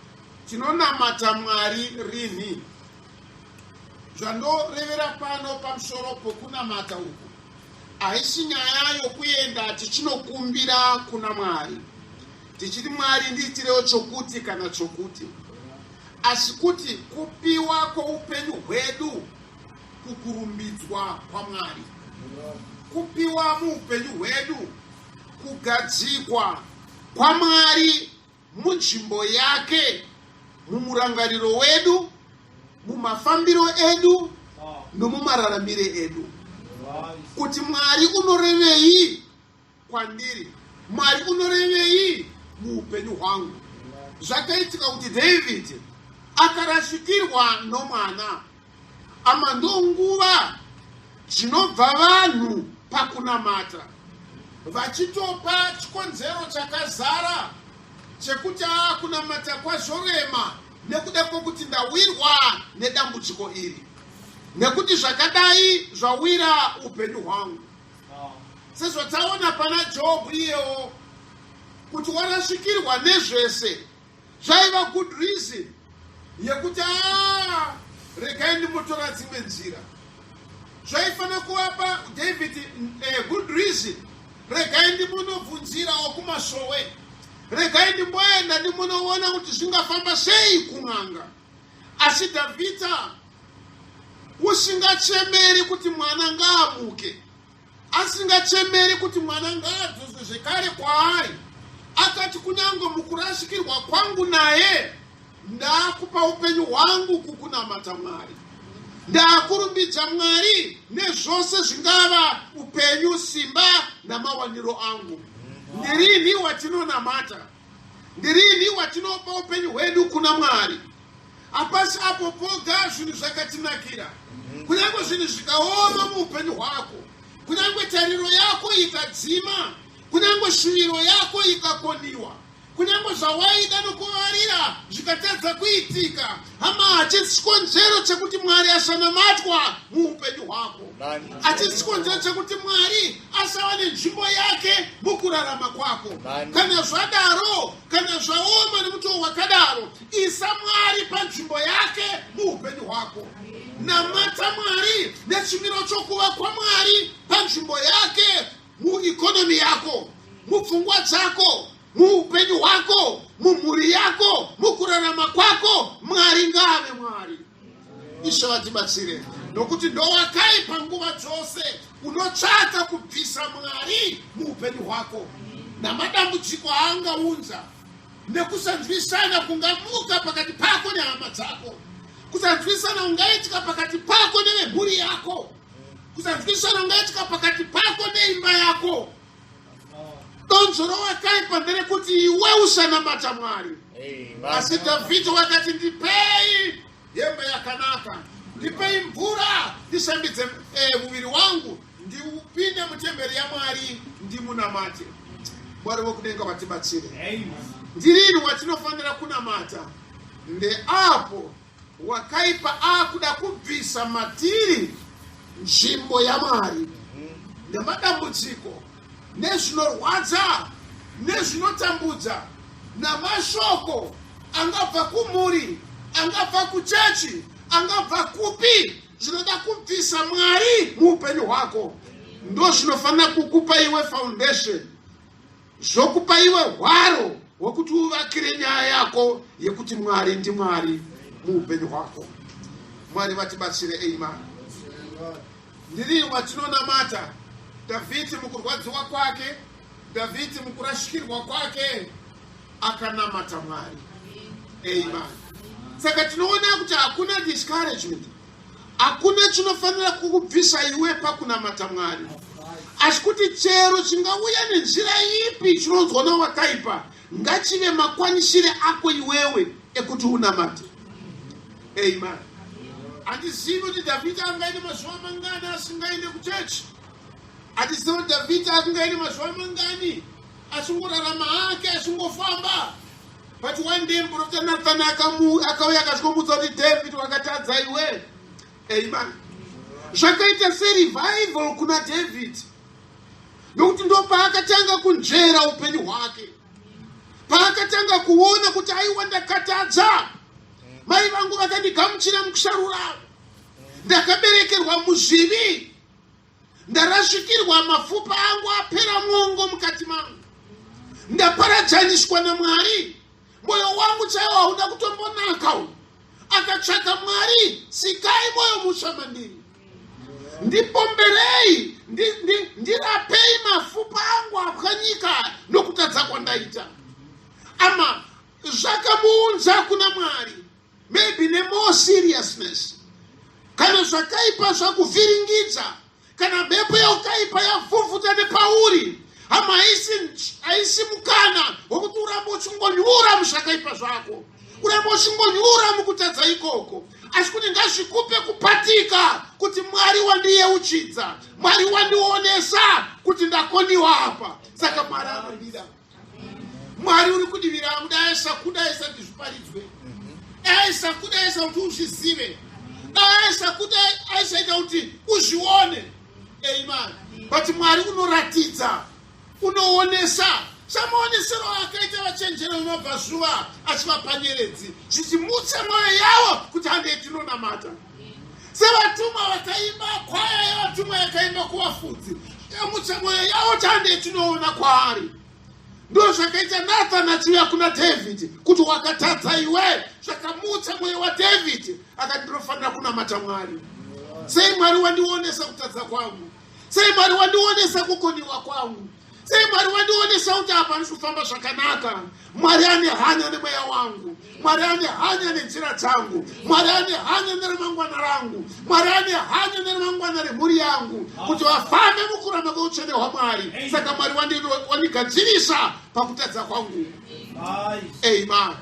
tinonamata Mwari rini? Zvandorevera pano pamusoro pokunamata uku, haisi nyaya yokuenda tichinokumbira kuna Mwari, tichiti Mwari ndiitirewo chokuti kana chokuti, asi kuti kupiwa kwoupenyu hwedu kukurumbidzwa kwaMwari, kupiwa muupenyu hwedu kugadzikwa kwaMwari munzvimbo yake, mumurangariro wedu, mumafambiro edu nomumararamire edu. Kuti Mwari unorevei kwandiri, Mwari unorevei muupenyu hwangu. Zvakaitika kuti David akarashikirwa nomwana, ama ndonguva dzinobva vanhu pakunamata, vachitopa chikonzero chakazara chekuti kunamata kwazorema nekuda kwokuti ndawirwa nedambudziko iri, nekuti zvakadai zvawira upenyu hwangu. Sezvataona pana Jobhu iyewo, kuti warashikirwa nezvese zvaiva good reason yekuti regai ndimotora dzimwe nzira. Zvaifana kuvapa David good reason, regai ndimunobvunzirawo kumashowe, regai ndimboenda ndimunoona kuti zvingafamba sei kun'anga. Asi Dhavhidhi usingachemeri kuti mwana ngaamuke, asingachemeri kuti mwana ngaadzoswe zvekare kwaari, akati kunyange mukurashikirwa kwangu naye, ndakupa upenyu hwangu kukunamata Mwari, ndakurumbidza Mwari nezvose zvingava upenyu, simba namawaniro angu. Ndirini watinonamata, ndirini watinopa upenyu hwedu kuna Mwari. Hapasi apo poga zvinhu zvakatinakira, kunyange zvinhu zvikaoma muupenyu hwako, kunyange tariro yako ikadzima, kunyange shuviro yako ikakoniwa, kunyange zvawaida nokuvarira zvikatadza kuitika, hama hachisi chikonzero chekuti Mwari asanamatwa muupenyu hwako, hachisi chikonzero chekuti Mwari asava nenzvimbo yake mukurarama kwako. Kana zvadaro, kana zvaoma nemutoo wakadaro, isa Mwari panzvimbo yake muupenyu hwako. Namata Mwari nechimiro chokuva kwaMwari panzvimbo yake muikonomi yako, mupfungwa dzako, muupenyu hwako, mumhuri yako, mukurarama kwako. Mwari ngave Mwari. Ishe vatibatsire, nokuti ndowakaipa nguva dzose unotsvaka kubvisa Mwari muupenyu hwako. namadambudziko aangaunza nekusanzwisana kungamuka pakati pako nehama dzako, kusanzwisana ungaitika pakati pako nevemhuri yako, kusanzwisana ungaitika pakati pako neimba yako. Donzoro wakaipa nderekuti iwe usanamata Mwari. Asi Davhidhi wakati ndipei hembe yakanaka, ndipei mvura ndishambidze muviri wangu, ndiupinde mutemberi yaMwari ndimunamate. Mwari wokudenga vatibatsire. Ndirini watinofanira kunamata? Ndeapo wakaipa akuda kubvisa matiri nzvimbo yaMwari nemadambudziko nezvinorwadza nezvinotambudza namashoko angabva kumhuri, angabva kuchechi, angabva kupi, zvinoda kubvisa Mwari muupenyu hwako. Ndo zvinofanira kukupa iwe foundation, zvokupa iwe hwaro hwokuti uvakire nyaya yako yekuti Mwari ndiMwari muupenyu hwako. Mwari vatibatsire. Amen. Ndiri watinonamata Davhidhi mukurwadziwa kwake, Davhidhi mukurashikirwa kwake, akanamata Mwari. Amen. Saka tinoona kuti hakuna discouragement, hakuna chinofanira kukubvisa iwe pakunamata Mwari. Asi kuti chero chingauya nenzira ipi chinonzwa nawakaipa, ngachive makwanisire ako iwewe ekuti unamate. Amen. Handizivi kuti Davhidhi angaine mazuva mangani asingaende kuchechi. Handizivi kuti Davhidhi angaine mazuva mangani asingorarama hake, asingofamba. But one day Prophet Nathan akauya akasvikomudza kuti David wakatadza iwe. Amen. Zvakaita serevival kuna David, nokuti ndo paakatanga kunzvera upenyu hwake, paakatanga kuona kuti aiwa ndakatadza, mai vangu vakandigamuchira mukusarura, ndakaberekerwa muzvivi, ndarashikirwa mapfupa angu apera mwongo mukati mangu, ndaparadzaniswa naMwari, moyo wangu chaiwo hauda kutombonaka. Akatsvaka Mwari, sikai moyo musha mandiri, ndipomberei, ndirapei mapfupa angu apwanyika nokutadza kwandaita. Ama zvakamuunza kuna Mwari, maybe nemore seriousness. Kana zvakaipa zvakuvhiringidza, kana mhepo yakaipa yavhuvhuta nepauri, ama haisi mukana wokuti urambe uchingonyura muzvakaipa zvako, urambe uchingonyura mukutadza ikoko. Asi kuti ngazvikupe kupatika kuti Mwari wandiyeuchidza, Mwari wandionesa kuti ndakoniwa apa. Saka Mwari anodida, Mwari uri kudivira angu, daisa kudaisa ndizviparidzwe, daisa kudaisa kuti uzvizive, daisa kudaisa kuti uzvione. Amen. But Mwari unoratidza, unoonesa. Samaonesero akaita vachenjera vemabvazuva achivapa nyeredzi, zvichimutsa mwoyo yavo kuti handei tinonamata. Sevatumwa vakaimba kwaya yevatumwa yakaimba kuvafudzi, yamutsa mwoyo yavo kuti handei tinoona kwaari. Ndo zvakaita Nathan achiuya kuna David kuti wakatadza iwe, zvakamutsa mwoyo waDavid akati ndinofanira kunamata Mwari. Sei Mwari wandionesa kutadza kwangu, sei Mwari wandionesa kukoniwa kwangu, sei Mwari wandionesa kuti apa ndikufamba zvakanaka. Mwari ane hanya nemweya wangu, Mwari ane hanya nenzira dzangu, Mwari ane hanya neramangwana rangu, Mwari ane hanya neramangwana remhuri yangu, kuti vafambe mukuramba kweutsvene hwaMwari. Saka Mwari wandigadzirisa pakutadza kwangu. Amen.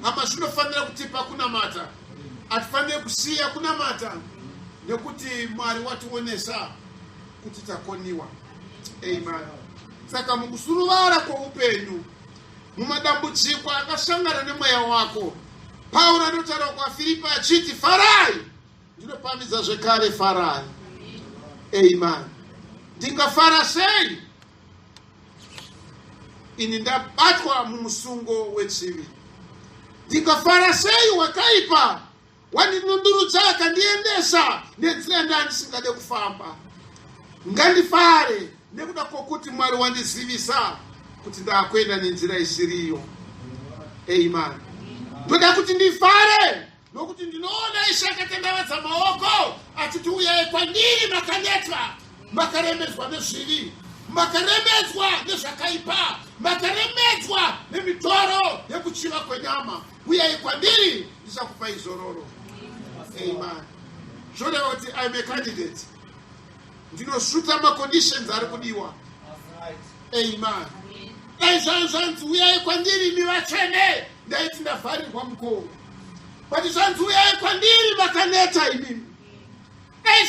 Ama zvinofanira kutipa kunamata, hatifanire kusiya kunamata nekuti Mwari wationesa kuti takoniwa. Amen. Saka mukusuruvara kweupenyu, mumadambudziko akasangana nemweya wako, Pauro anotaura kwaFilipi achiti farai. Ndinopamidza zvekare farai. Amen. Ndingafara sei? Ini ndabatwa mumusungo wechivi. Ndingafara sei wakaipa wandinundurudza akandiendesa nenzira ndandisingade kufamba? Ngandifare nekuda kwokuti Mwari wandizivisa kuti ndakwenda nenzira isiriyo. Amen. Ndoda kuti ndifare nokuti ndinoona Ishe akatandavadza maoko achiti uyai kwandiri makanetwa, makaremedzwa nezvivi, makaremedzwa nezvakaipa, makaremedzwa nemitoro yekuchiva kwenyama. Uyai kwandiri ndichakupai zororo. Amen. Shona kuti I'm a candidate. Ndinoshuta maconditions ari kudiwa. Amen. Zvanzi uyai kwandiri imi vatsvene, ndaiti ndavharirwa mukova. But zvanzi uyai kwandiri makaneta imimi.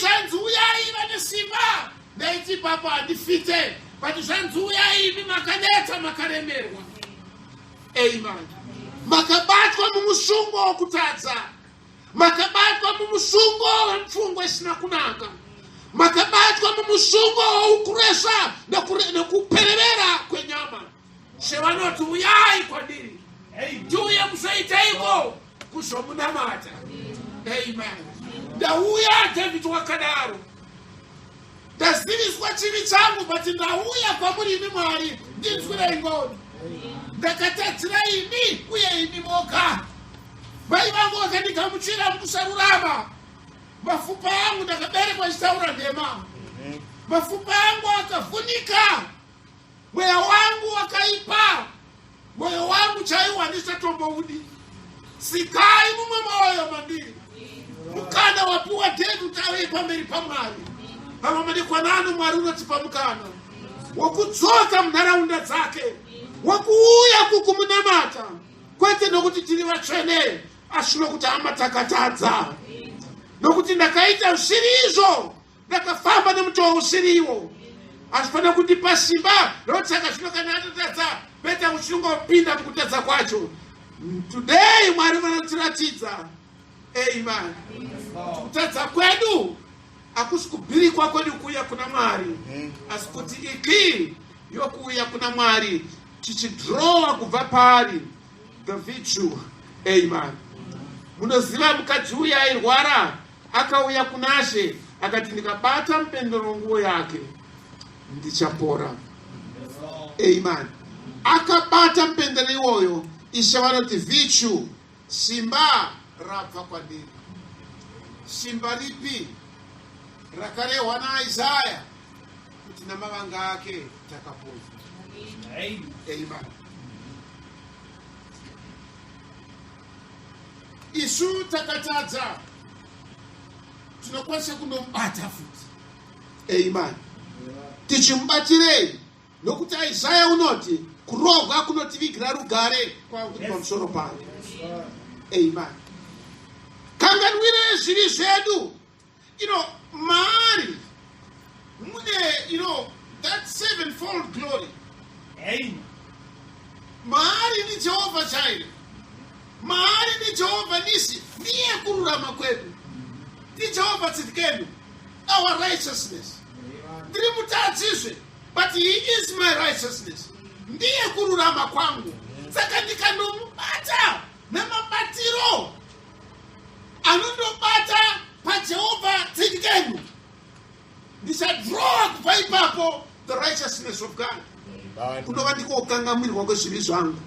Zvanzi uyai vane simba, ndaiti papa handifite. But zvanzi uyai imi makaneta makaremerwa. Amen. Makabatwa mumusungo wokutadza, makabatwa mumusungo wemupfungwa isina kunaka, makabatwa mumusungo woukuresa nekuperevera kwenyama. Shevanoti uyai kwandiri, ndiuye kuzoitaiko kuzomunamata. Amen. Ndauya David wakadaro, ndaziviswa chivi changu, but ndauya kwamuri imi Mwari, ndinzwirei ngoni. Ndakatadzira imi uye imi moga. Mai vangu vakandigamuchira mukusarurama. Mafupa angu ndakaberekwa chitaura nhema. Mafupa angu akavhunika. Mweya wangu wakaipa. Moyo wangu chaiwo handichatomboudi. Sikai mumwe moyo mandiri. Mukana wapiwa David utawe pamberi paMwari. Pamwe madekwanano Mwari unotipa mukana wokudzoka munharaunda dzake, wokuuya kukumunamata, kwete nokuti tiri vatsvene, asi nokuti amatakatadza. Nokuti ndakaita usiri izvo, ndakafamba nemutoo usiriwo. Asi pana kundipa simba rokuti saka zvino kana atotadza peta uchingopinda mukutadza kwacho. Today Mwari vanotiratidza. Amen. Kutadza kwedu hakusi kubirikwa kwedu kuuya kuna Mwari, asi kuti iki yokuuya kuna Mwari tichidrowa kubva pari the virtue. Amen. Munoziva mukadzi uya airwara akauya kunashe akati ndikabata mupendero nguo yake ndichapora. Amen. Akabata mupendero iwoyo, Ishe vanoti virtue, simba rabva kwandiri. Simba ripi rakarehwa naIsaya kuti namavanga ake takapozwa. Amen. Isu takatadza tinokwanisa kundomubata futi. Amen. Tichimubatirei nokuti Isaya unoti kurohwa kunotivigira rugare kwakuri pamusoro pake. Amen. Kanganwire zviri zvedu. Mwari mune that sevenfold glory. Amen. Mwari ni Jehovha Jireh. Mwari ni Jehovha Nisi. Ndiye kururama kwedu. Ndi Jehovha Tzidkenu, our righteousness. Ndiri mutadzizve, but he is my righteousness. Ndiye kururama kwangu. Saka ndikandomubata namabatiro anondobata paJehovha Tzidkenu, ndichadrowa kubva ipapo the righteousness of God. Kunova ndikokangamirwa kwezvivi zvangu,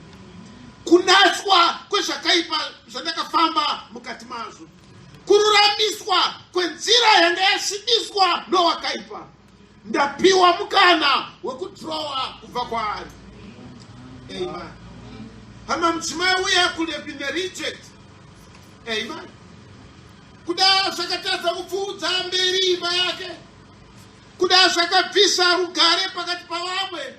kunaswa kwezvakaipa zvandakafamba mukati mazvo, kururamiswa kwenzira yanga yasvibiswa nowakaipa. Ndapiwa mukana wekudrowa kubva kwaari. Amen. Hama mudzimai uya could been a reject. Amen. Kuda zvakatadza kupfuudza mberi imba yake, kuda zvakabvisa rugare pakati pavamwe,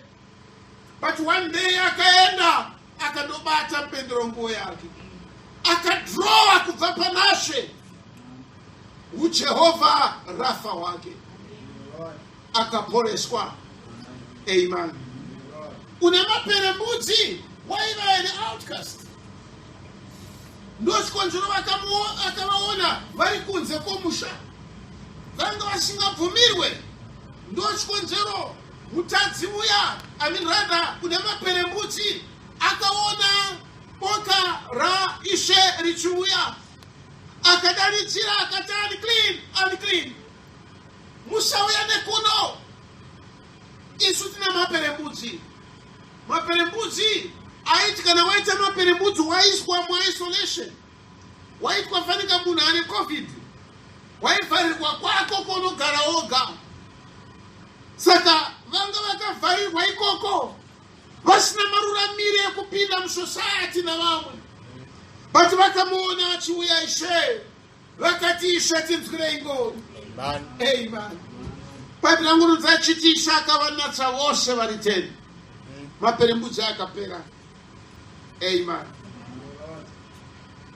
but one day akaenda akandobata mupendero nguo yake, akadrowa kubva panashe uJehovha Rafa wake, akaporeswa. Amen. Une maperembudzi waiva ane outcast. Ndochikonzero akavaona vari kunze kwomusha, vanga vasingabvumirwe. Ndochikonzero mutadzi uya aminrada kune maperembudzi akaona boka raIshe richiuya, akadanidzira akati unclean, unclean, musauya nekuno. Isu tina maperembudzi. Maperembudzi aiti kana waita maperembudzi waiswa muisolation, waitwa fanika munhu ane COVID, waivharirwa kwako konogara oga. Saka vanga amire kupinda musociety na vamwe, but vakamuona achiuya Ishe vakati Ishe tinzwire ngoni. Amen. Bhaibheri rangu rinoti Ishe akavanatsa vose vari 10, maperembudzi akapera. Amen.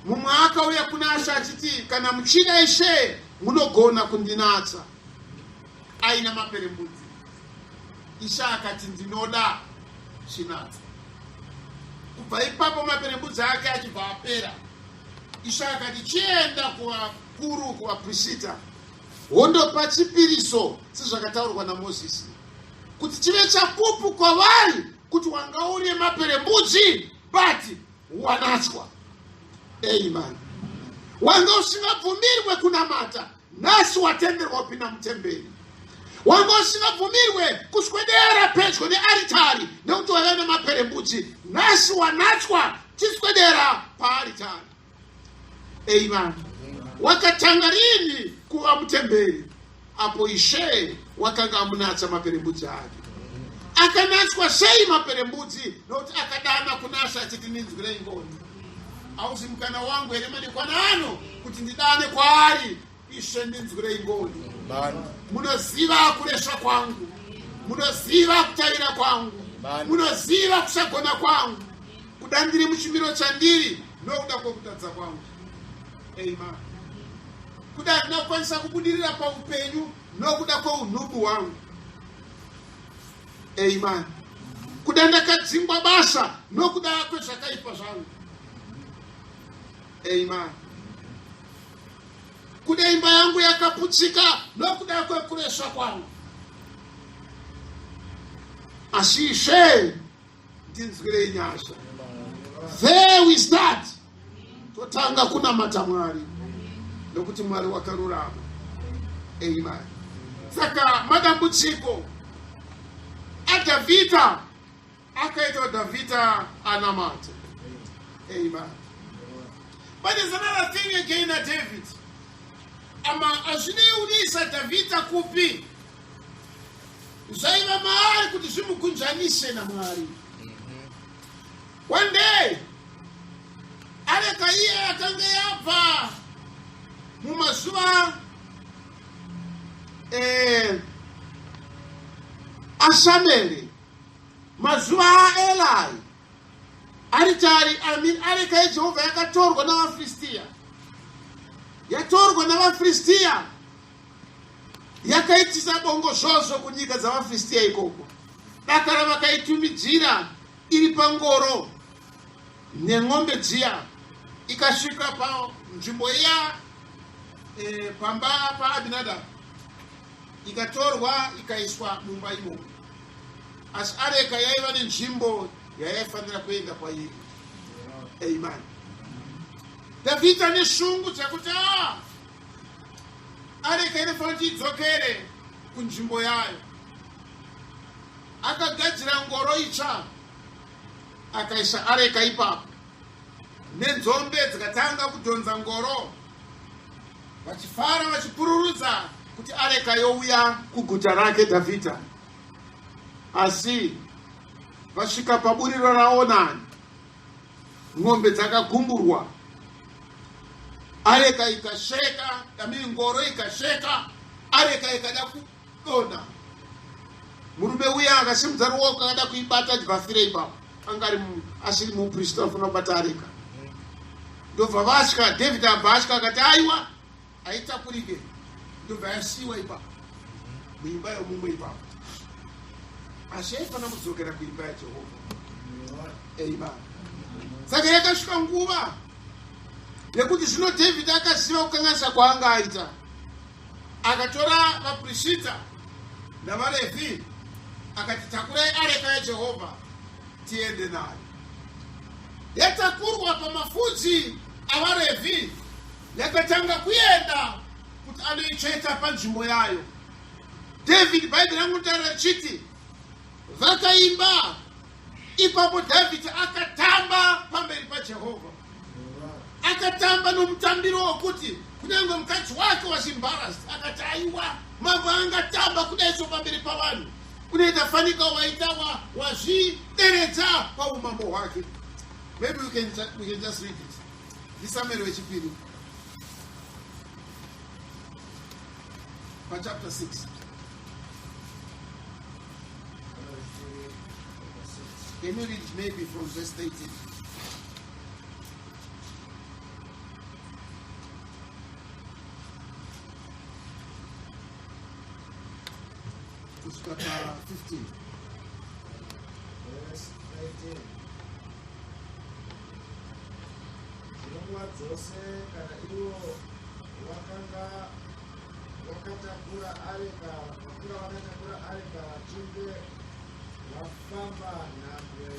Mumwe akauya kuna Ashe achiti kana muchida Ishe munogona kundinatsa aina maperembudzi. Ishe akati ndinoda chinatsa. Kubva ipapo maperembudzi ake achibva apera, Ishe akati chienda kuvakuru, kuvaprista, wondopa chipiriso sezvakataurwa naMozisi, kuti chive chapupu kwavari kuti wanga une maperembudzi but wanatswa. Amen. Wanga usingabvumirwe kunamata, nhasi watenderwa kupinda mutemberi. Wanga usingabvumirwe kuswedera pedyo nearitari nekuti wava nemaperembudzi, nhasi wanatswa chiswedera paaritari. Amen. Wakatanga rini kuva mutemberi? Apo Ishe wakanga amunatsa maperembudzi ake. Akanatswa sei maperembudzi? Nokuti akadana kuna Ashe achiti ndinzwire ngoni. Auzi mukana wangu here madekwana ano kuti ndidane kwaari Ishe ndinzwire ngoni. Munoziva kuresha kwangu, munoziva kutavira kwangu, munoziva kusagona kwangu, kuda ndiri muchimiro chandiri nokuda kwokutadza kwangu. Amen. Kuda ndinokwanisa kubudirira paupenyu nokuda kweunhubu wangu. Amen. Kuda ndakadzingwa basa nokuda kwezvakaipa zvangu. Amen. Kuda imba yangu yakaputsika nokuda kwekuresha kwangu. Asi Ishe ndinzwire nyasha. There we start. Totanga kunamata Mwari nokuti Mwari wakarurama. Amen. Saka madambudziko aDhavhidha akaita Dhavhidha anamata. Amen. But there's another thing again at David. Azvineunisa Dhavhidha kupi? Zvaiva maari kuti zvimugunzvanise naMwari. One day, areka iye akanga yabva mumazuva aShameri, mazuva aEli, aritari areka yeJehovha yakatorwa navaFiristia. Yatorwa navaFiristia, yakaitisa bongozvozvo kunyika dzavaFiristia ikoko. Dakara vakaitumidzira iri pangoro neng'ombe dziya, ikasvika panzvimbo iya pamba paAbinadhabhu, ikatorwa ikaiswa mumba imomo. Asi areka yaiva nenzvimbo yaifanira kuenda kwairi. Amen. Dhavhidha neshungu dzakuti areka inofanira kuti idzokere kunzvimbo yayo. Akagadzira ngoro itsva, akaisa areka ipapo, nenzombe dzikatanga kudhonza ngoro, vachifara vachipururudza kuti areka youya kuguta rake Dhavhidha. Asi vasvika paburiro raOnani, ng'ombe dzakagumburwa, areka ikasheka, ngoro ikasheka, areka ikada kudonha. Murume uya akasimudza ruoko akada kuibata achibvafira ipapo. Angari asiri muprista anofana kubata areka. Ndobva vatya, David abva atya akati aiwa aitakurike. Ndobva yasiyiwa ipapo muimba yomumwe ipapo. Asi aifana kudzokera kuimba yaJehovha. Amen. Saka yakasvika nguva yekuti zvino David akaziva kukanganisa kwaanga aita, akatora vaprista navaRevhi akati takurai areka yaJehovha tiende nayo. Yatakurwa pamafudzi avaRevhi, yakatanga kuenda kuti anoicheta panzvimbo yayo. David, Bhaibheri rangu richiti vakaimba, ipapo David akatamba pamberi paJehovha. Akatamba nomutambiro wokuti kunyange mukadzi wake was embarrassed, akati aiwa mambo angatamba kudaiso pamberi pavanhu. unoita fanika waita wazvideredza paumambo hwake. Maybe we can just read it. Ndisamueri wechipiri chapter 6. Can you read maybe from verse 18? Chapter 15. Verse 19. Zvinongwa dzose kana ivo vakanga vakatakura areka vachinge vafamba nhambwe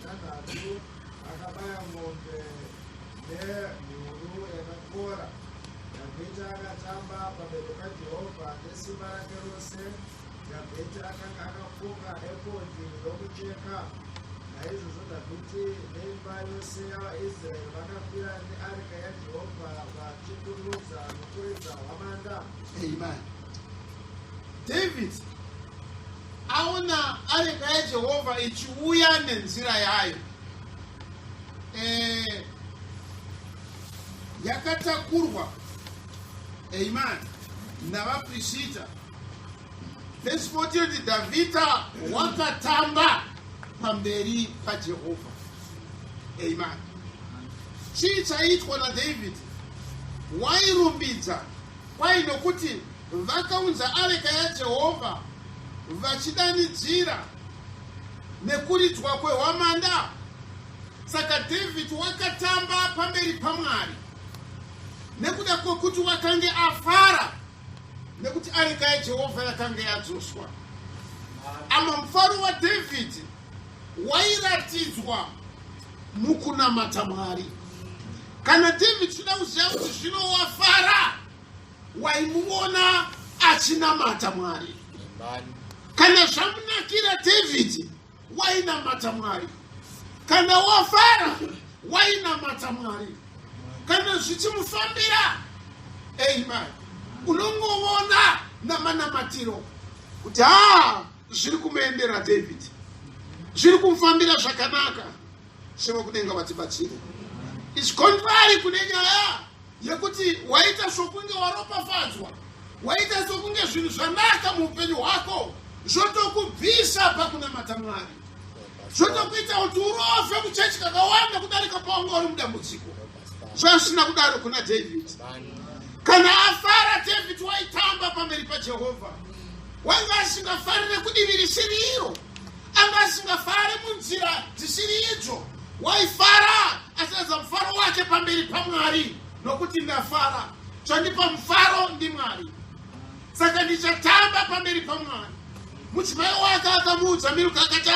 nhanhatu, akabaya mombe nemhuru yakakora. Dhavhidhi akatamba pamberi paJehovha nesimba rake rose. Dhavhidhi akanga akafuka efodhi rokucheka. Naizvozvo Dhavhidhi neimba yose yavaIsraeri vakakwira neareka yaJehovha vachipururudza nokuridza hwamanda. Amen. David aona areka yaJehovha ichiuya nenzira yayo. Yakatakurwa. Amen. Navaprishita. Verse 14, David wakatamba pamberi paJehovha. Amen. Chii chaitwa na David wairumbidza kwai nokuti vakaunza areka yaJehovha vachidanidzira nekuridzwa kwehwamanda. Saka David wakatamba pamberi paMwari nekuda kwokuti wakange afara nekuti areka yaJehovha yakange yadzoswa. Ama mufaro waDavid wairatidzwa mukunamata Mwari. Kana David chida kuziva kuti zvino wafara, waimuona achinamata Mwari. Kana zvamunakira David, wainamata Mwari. Kana wafara, wainamata Mwari. Kana zvichimufambira, amen, unongoona namanamatiro kuti zviri kumuendera David, zviri kumufambira zvakanaka. Shema kudenga vatibatsire. It's contrary kune nyaya yekuti waita sokunge waropafadzwa, waita sokunge zvinhu zvanaka muupenyu hwako zvotokubvisa pakunamata Mwari, zvotokuita kuti urofe kuchechi kakawanda kudarika paunga uri mudambudziko. Zvasina kudaro kuna David. Kana afara David waitamba pamberi paJehovha. Wanga asingafarire kudiviri siri iro, anga asingafare munzira dzisiri idzo. Waifara asaza mfaro wake pamberi paMwari nokuti ndafara, chandipa mfaro ndi Mwari. Saka ndichatamba pamberi paMwari. Muchimai wake akamuudza miruka akati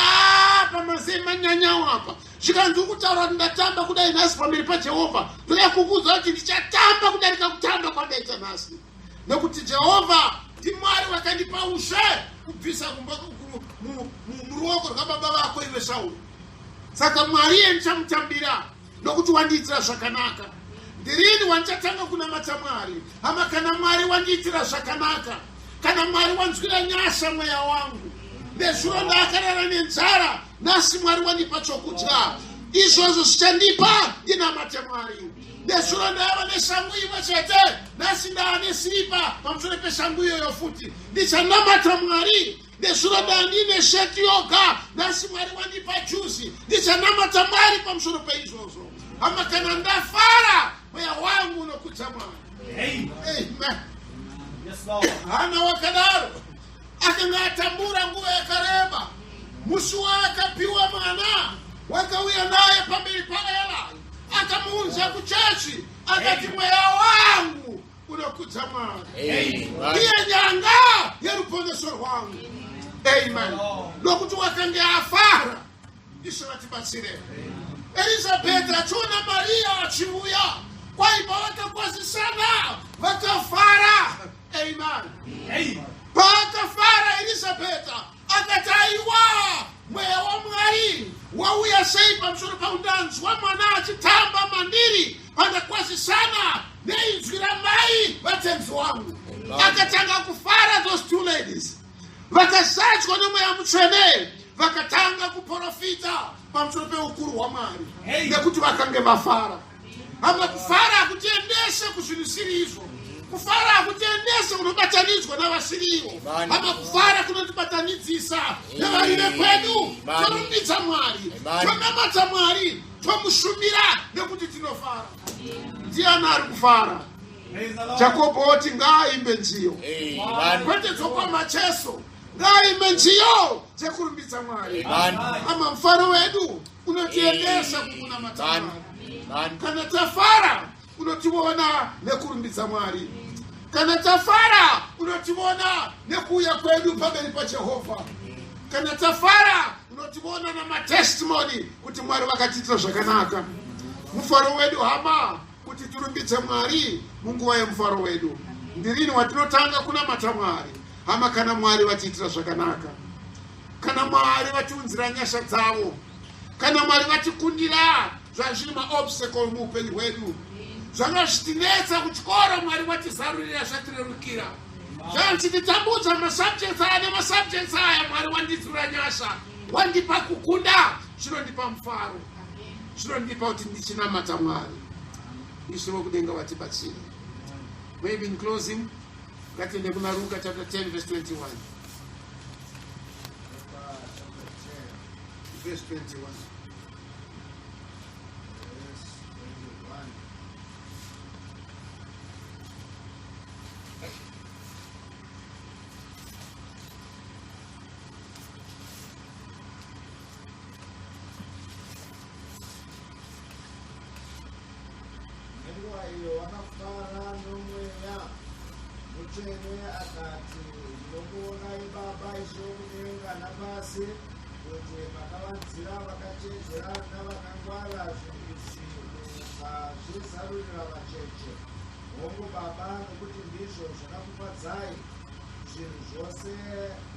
pamazema nyanyawo apa zvikanzi kutaura kuti ndatamba kudai nhasi pamberi paJehovha, ndoda kukuudza kuti ndichatamba kudarika kutamba kwandaita nhasi, nekuti Jehovha ndi Mwari wakandipa ushe kubvisa muruoko rwababa vako iwe Sauli. Saka Mwari ndichamutambira nokuti wandiitira zvakanaka. Ndirini wandichatanga kunamata Mwari? Hama kana Mwari wandiitira zvakanaka, kana Mwari wanzwira nyasha mweya wangu, nezuro ndakarara nenzara, nhasi Mwari wandipa chokudya, izvozvo zvichandipa ndinamate Mwari. Nezuro ndava neshangu imwe chete, nhasi ndava nesiripa pamusoro peshangu iyoyo futi, ndichanamata Mwari. Nezuro ndandine sheti yoga, nhasi Mwari wandipa juzi, ndichanamata Mwari pamusoro peizvozvo. Hama kana ndafara, mweya wangu unokudza Mwari. Amen. Hana wakadaro akanga atambura nguva yakareba. Musi wakapiwa mwana, wakauya naye pamberi paEla, akamuunza kuchechi, akati mweya wangu unokudza Mwari. Ndiye nyanga yeruponeso rwangu. Amen. Nokuti wakange afara. Ishe vatibatsire. Elizabeth achiona Maria achiuya, kwaipa vakakwazisana vakafara. Amen. Pakafara Elizabeth akati aiwa, mweya waMwari wauya sei pamusoro paundanzi wamwana achitamba mandiri pandakwazisana neinzwi ramai vatenzi wangu. Akatanga kufara those two ladies. vakazadzwa nemweya mutsvene vakatanga kuprofita pamusoro peukuru hwaMwari nekuti vakange vafara. Hama kufara hakutiendese kuzvinhu siri izvo. Kufara hakutiendese kunobatanidzwa navasirivo. Hama kufara kunotibatanidzisa nevari vekwedu. Torumbidza Mwari, tonamata Mwari, tomushumira nekuti tinofara. Ndiani ari kufara? Jakobho oti ngaaimbe nziyo, kwete dzokwama cheso, ngaaimbe nziyo dzekurumbidza Mwari. Ama mfaro wedu unotiendesa kukunamata Mwari. Kana tafara unotiona nekurumbidza Mwari. Kana tafara unotiona nekuuya kwedu pamberi paJehovha. Kana tafara unotiona namatestimony kuti Mwari vakatiitira zvakanaka. Mufaro wedu hama kuti turumbidze Mwari munguva yemufaro wedu. Ndirini watinotanga kunamata Mwari. Hama kana Mwari vatiitira zvakanaka, kana Mwari vatiunzira nyasha dzavo, kana Mwari vatikundira zvazviri maobstacle muupenyu hwedu, zvanga zvitinetsa kuchikoro Mwari vatizarurira zvatirerukira, zvanchititambudza masubjects aya nemasubjects aya Mwari wandidzura nyasha, wandipa kukunda, zvinondipa mufaro, zvinondipa kuti ndichinamata Mwari. Ishe vokudenga vatibatsire. Maybe in closing, ngatiende kuna Luka chapter 10 verse 21. Verse 21. Iyo wakafara nomweya mutsvene akati, ndinokuonai Baba Ishe wokudenga napasi, kuti makavanzira vakachenjera navakangwara zvinhu izvi mukazvizarurira vacheche. Hongu Baba, nokuti ndizvo zvakakufadzai. Zvinhu zvose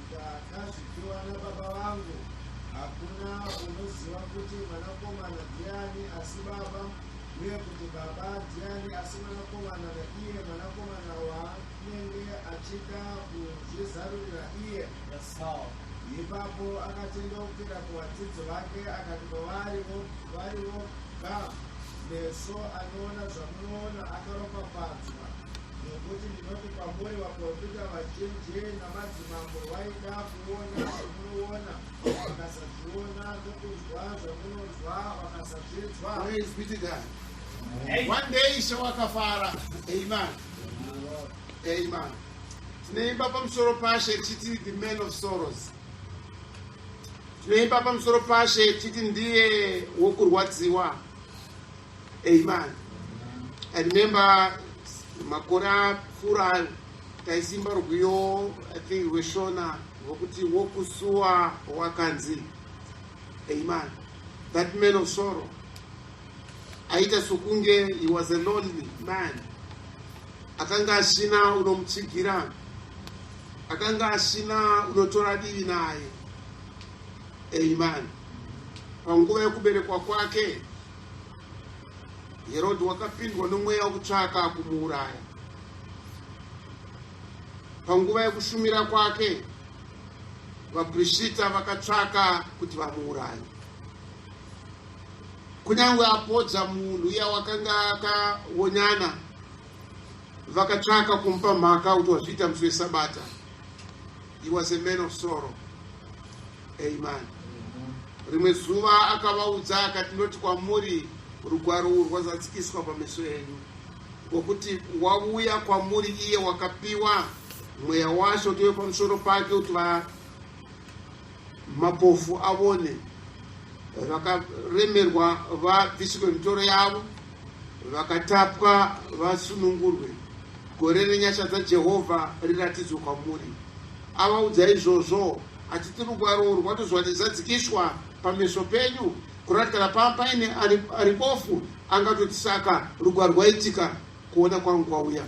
ndakazvipiwa naBaba vangu. Hakuna unoziva kuti mwanakomana ndiani asi Baba, uye kuti Baba ndiani asi mwanakomana naiye mwanakomana waanenge achida kuzvizarurira iye. Ipapo akatendeukira kuvadzidzi vake akati kwavari voga, meso anoona zvamunoona akaropafadzwa. Nokuti ndinoti kwamuri vaprofita vazhinji namadzimambo vaida kuona zvamunoona vakasazviona, nokuzwa zvamunonzwa vakasazvinzwa. Praise be to God. One day Ishe wakafara. Amen. Amen. Tinoimba pamusoro pashe chiti the man of sorrows. Tinoimba pamusoro pashe chiti ndiye wokurwadziwa. Amen. I remember makore apfuura taisimba rwiyo, I think rweShona, rwokuti wokusuwa wakanzi. Amen. That man of sorrow. Aita sokunge he was a lonely man. Akanga asina unomutsigira, akanga asina unotora divi naye. Amen. Panguva yekuberekwa kwake, Herodhi wakapindwa nomweya wokutsvaka kumuuraya. Panguva yekushumira kwake, vaprishita vakatsvaka kuti vamuuraye. Kunyangwe apodza munhu uya wakanga akaonyana, vakatsvaka kumupa mhaka kuti wazviita musi weSabata. He was a man of sorrow. Amen. Rimwe zuva akavaudza akati, ndoti kwamuri rugwaro rwazadzikiswa pameso enyu, ngokuti wauya kwamuri iye wakapiwa mweya wacho towe pamusoro pake kuti mapofu avone, vakaremerwa vabviswe mitoro yavo, vakatapwa vasunungurwe, gore renyasha dzaJehovha riratidzwe kwamuri. Avaudza izvozvo achiti rugwaro rwatozwadzikiswa pameso penyu, kuratidza paine ari bofu angatoti saka rugwaro rwaitika kuona kwangu kwauya.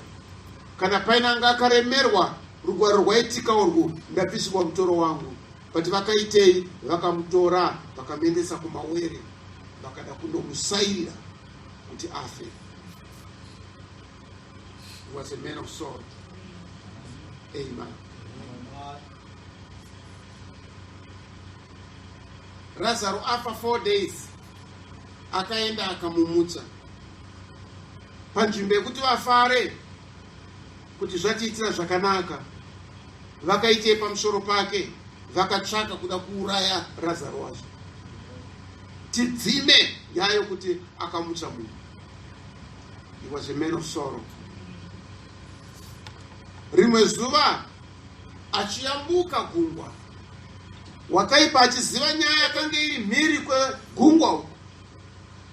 Kana paine anga akaremerwa, rugwaro rwaitika urwu ndabviswa mutoro wangu. But vakaitei, vakamutora vakamuendesa kumawere, vakada kundomusairira kuti afe. He was a man of sorrow. Amen. Razaro afa 4 days akaenda akamumutsa panzvimbo yekuti vafare kuti zvatiitira zvakanaka. Vakaite pamusoro pake vakatsvaka kuda kuuraya Razaro wacho, tidzime nyaya yokuti akamutsa munhu. He was a man of sorrow. Rimwe zuva achiyambuka gungwa, wakaipa achiziva nyaya yakanga iri mhiri kwegungwa uku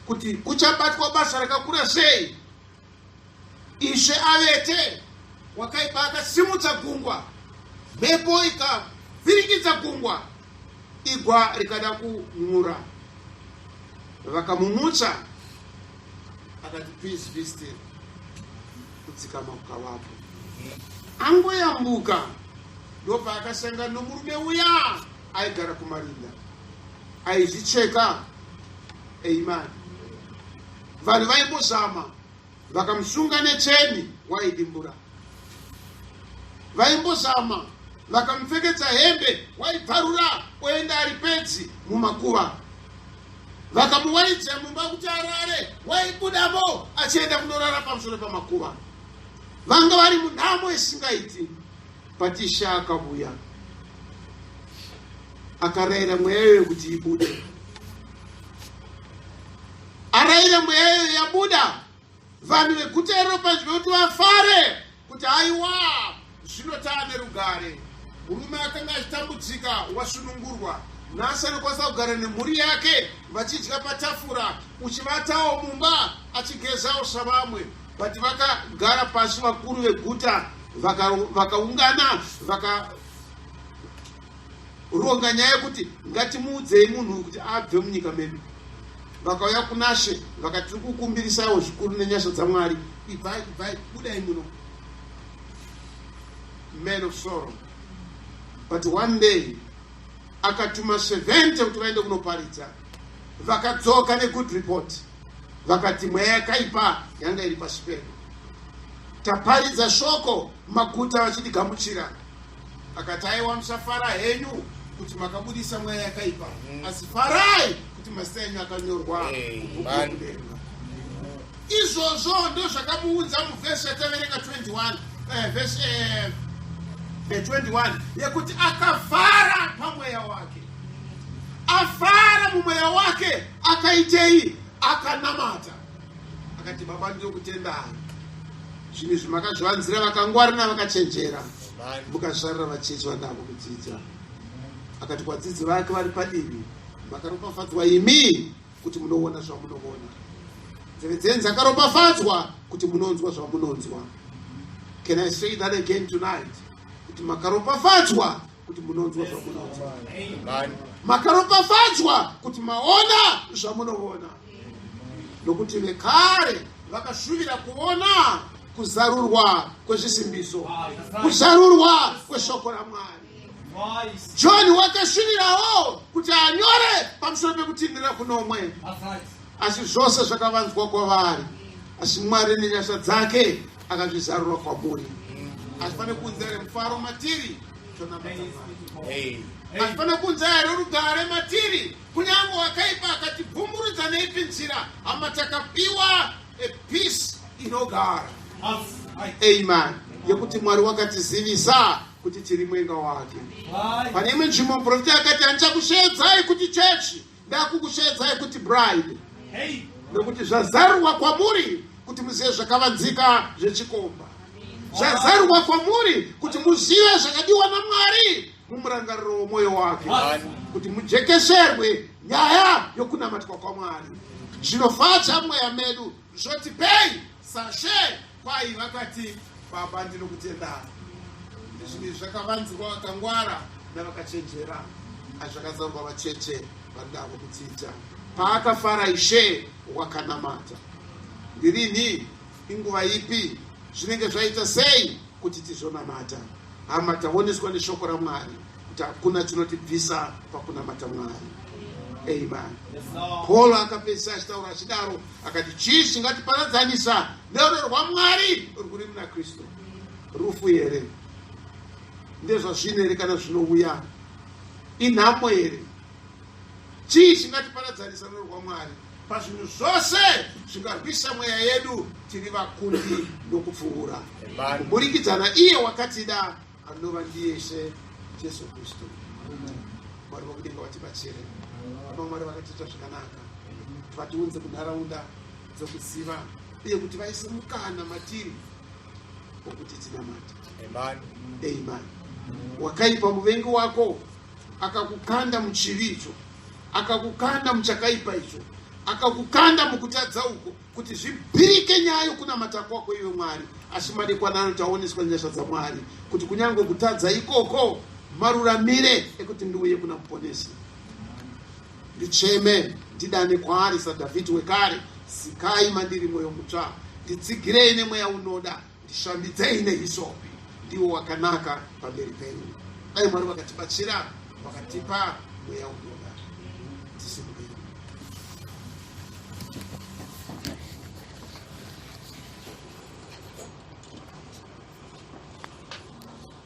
kuti kuchabatwa basa rakakura sei, Ishe avete. Wakaipa akasimudza gungwa, mhepo ikavhiringidza gungwa, igwa rikada kunyura. Vakamumutsa akati peace be still, kudzikama kukavapo. Angoyambuka ndopa akasangana nomurume uya aigara kumarinda, aizvicheka. Amen. Vanhu vaimbozama vakamusunga necheni waidimbura, vaimbozama vakamupfekedza hembe waibvarura oenda ari pedzi mumakuva, vakamuwaridza mumba kuti arare waibudamo achienda kunorara pamusoro pamakuva. Vanga vari munhamo isingaiti. Patisha akabuya akarayira mweya iyoyo kuti ibude. Arayira mweya iyoyo yabuda, vanhu veguta iro panzvimbo kuti vafare kuti aiwa zvino taane rugare. Murume akanga achitambudzika wasunungurwa, nhasi anokwanisa kugara nemhuri yake vachidya patafura, uchivatawo mumba achigezawo savamwe. But vakagara pasi vakuru veguta vakaungana vakaronga nyaya kuti ngatimuudzei munhu kuti abve munyika medu. Vakauya kunashe vakati tiri kukumbirisawo zvikuru nenyasha dzaMwari, ibvai budai muno. Man of sorrow. But one day akatuma 70 kuti vaende kunoparidza. Vakadzoka negood report, vakati mweya yakaipa yanga iri pasi pedu. Taparidza shoko maguta vachitigamuchira. Akati aiwa musafara henyu kuti makabudisa mweya yakaipa, asi farai kuti mazita enyu akanyorwa kudenga. Izvozvo ndo zvakamuudza muvhesi yataverenga 21 21 yekuti akafara pamweya wake. Afara mumweya wake akaitei, akanamata. Akati baba ndinokutendai, zvinhu zvimakazvivanzira vakangwara navakachenjera, mukazvarira vachechi vandavo kudzidza. Akati kwadzidzi vake vari padivi, makaropafadzwa imi kuti munoona zvamunoona, nzeve dzenyu dzakaropafadzwa kuti munonzwa zvamunonzwa. Can I say that again tonight? Kuti makaropafadzwa kuti munonzwa zvamunonzwa, makaropafadzwa kuti maona zvamunoona. Nokuti vekare vakashuvira kuona kuzarurwa kwezvisimbiso, kuzarurwa kweshoko raMwari. John wakashuvirawo kuti anyore pamusoro pekutindira kunomwe, asi zvose zvakavanzwa kwavari, asi Mwari nenyasha dzake akazvizarura kwamuri. Azvifane kunze here mufaro matiri, azvifane kunze here rugare matiri. Kunyange wakaipa akatibvumburudza neipi nzira, ama takapiwa a peace inogara. Amen. Yekuti Mwari wakatizivisa kuti tiri mwenga wake. Pane imwe nzvimbo muprofita akati handichakushedzai kuti chechi, ndakukushedzai kuti bride. Nokuti zvazarurwa kwamuri kuti muzive zvakavanzika zvechikomba, zvazarurwa kwamuri kuti muzive zvakadiwa naMwari mumurangariro womwoyo wake, kuti mujekesherwe nyaya yokunamatwa kwaMwari. Zvinofadza mweya medu zvoti pei sashe kwai vakati baba ndinokutendai. Zvinhu zvakavanzirwa vakangwara navakachenjera, azvakazarurwa vacheche vandavo kudzidza. Paakafara Ishe wakanamata. Ndirini inguva ipi, zvinenge zvaita sei kuti tizonamata? Hama taoneswa neshoko raMwari kuti hakuna chinotibvisa pakunamata Mwari. Amen. Paul akapedzisa achitaura achidaro akati chii chingatiparadzanisa nerudo rwaMwari rwuri muna Kristu? Rufu here? Ndezvazvino here kana zvinouya? Inhamo here? chii chingatiparadzanisa kwa Mwari? Pazvinhu zvose zvingarwisa mweya yedu tiri vakundi nokupfuura kuburikidzana iye wakatida anova ndiyeshe Jesu Kristu. Mwari wakudenga watibatsire. Mwari vakatiita zvakanaka vatiunze kunharaunda dzokuziva uye kuti vaise mukana matiri wokuti tinamata. Amen. Wakaipa muvengi wako akakukanda muchivi icho, akakukanda muchakaipa icho, akakukanda mukutadza uko, kuti zvibhirike nyayo kunamata kwako iwe Mwari. Asi madekwana taoneswa nyasha dzaMwari kuti kunyange kutadza ikoko maruramire ekuti ndiuye kuna muponesi. Ndicheme ndidane kwaari saDhavhidhi wekare, sikai mandiri mwoyo mutsva, nditsigirei nemweya unoda, ndishambidzei nehisopi. Ndiwo wakanaka pamberi penyu. Dai Mwari vakatibatsira, vakatipa mweya unoda. Tisimuke.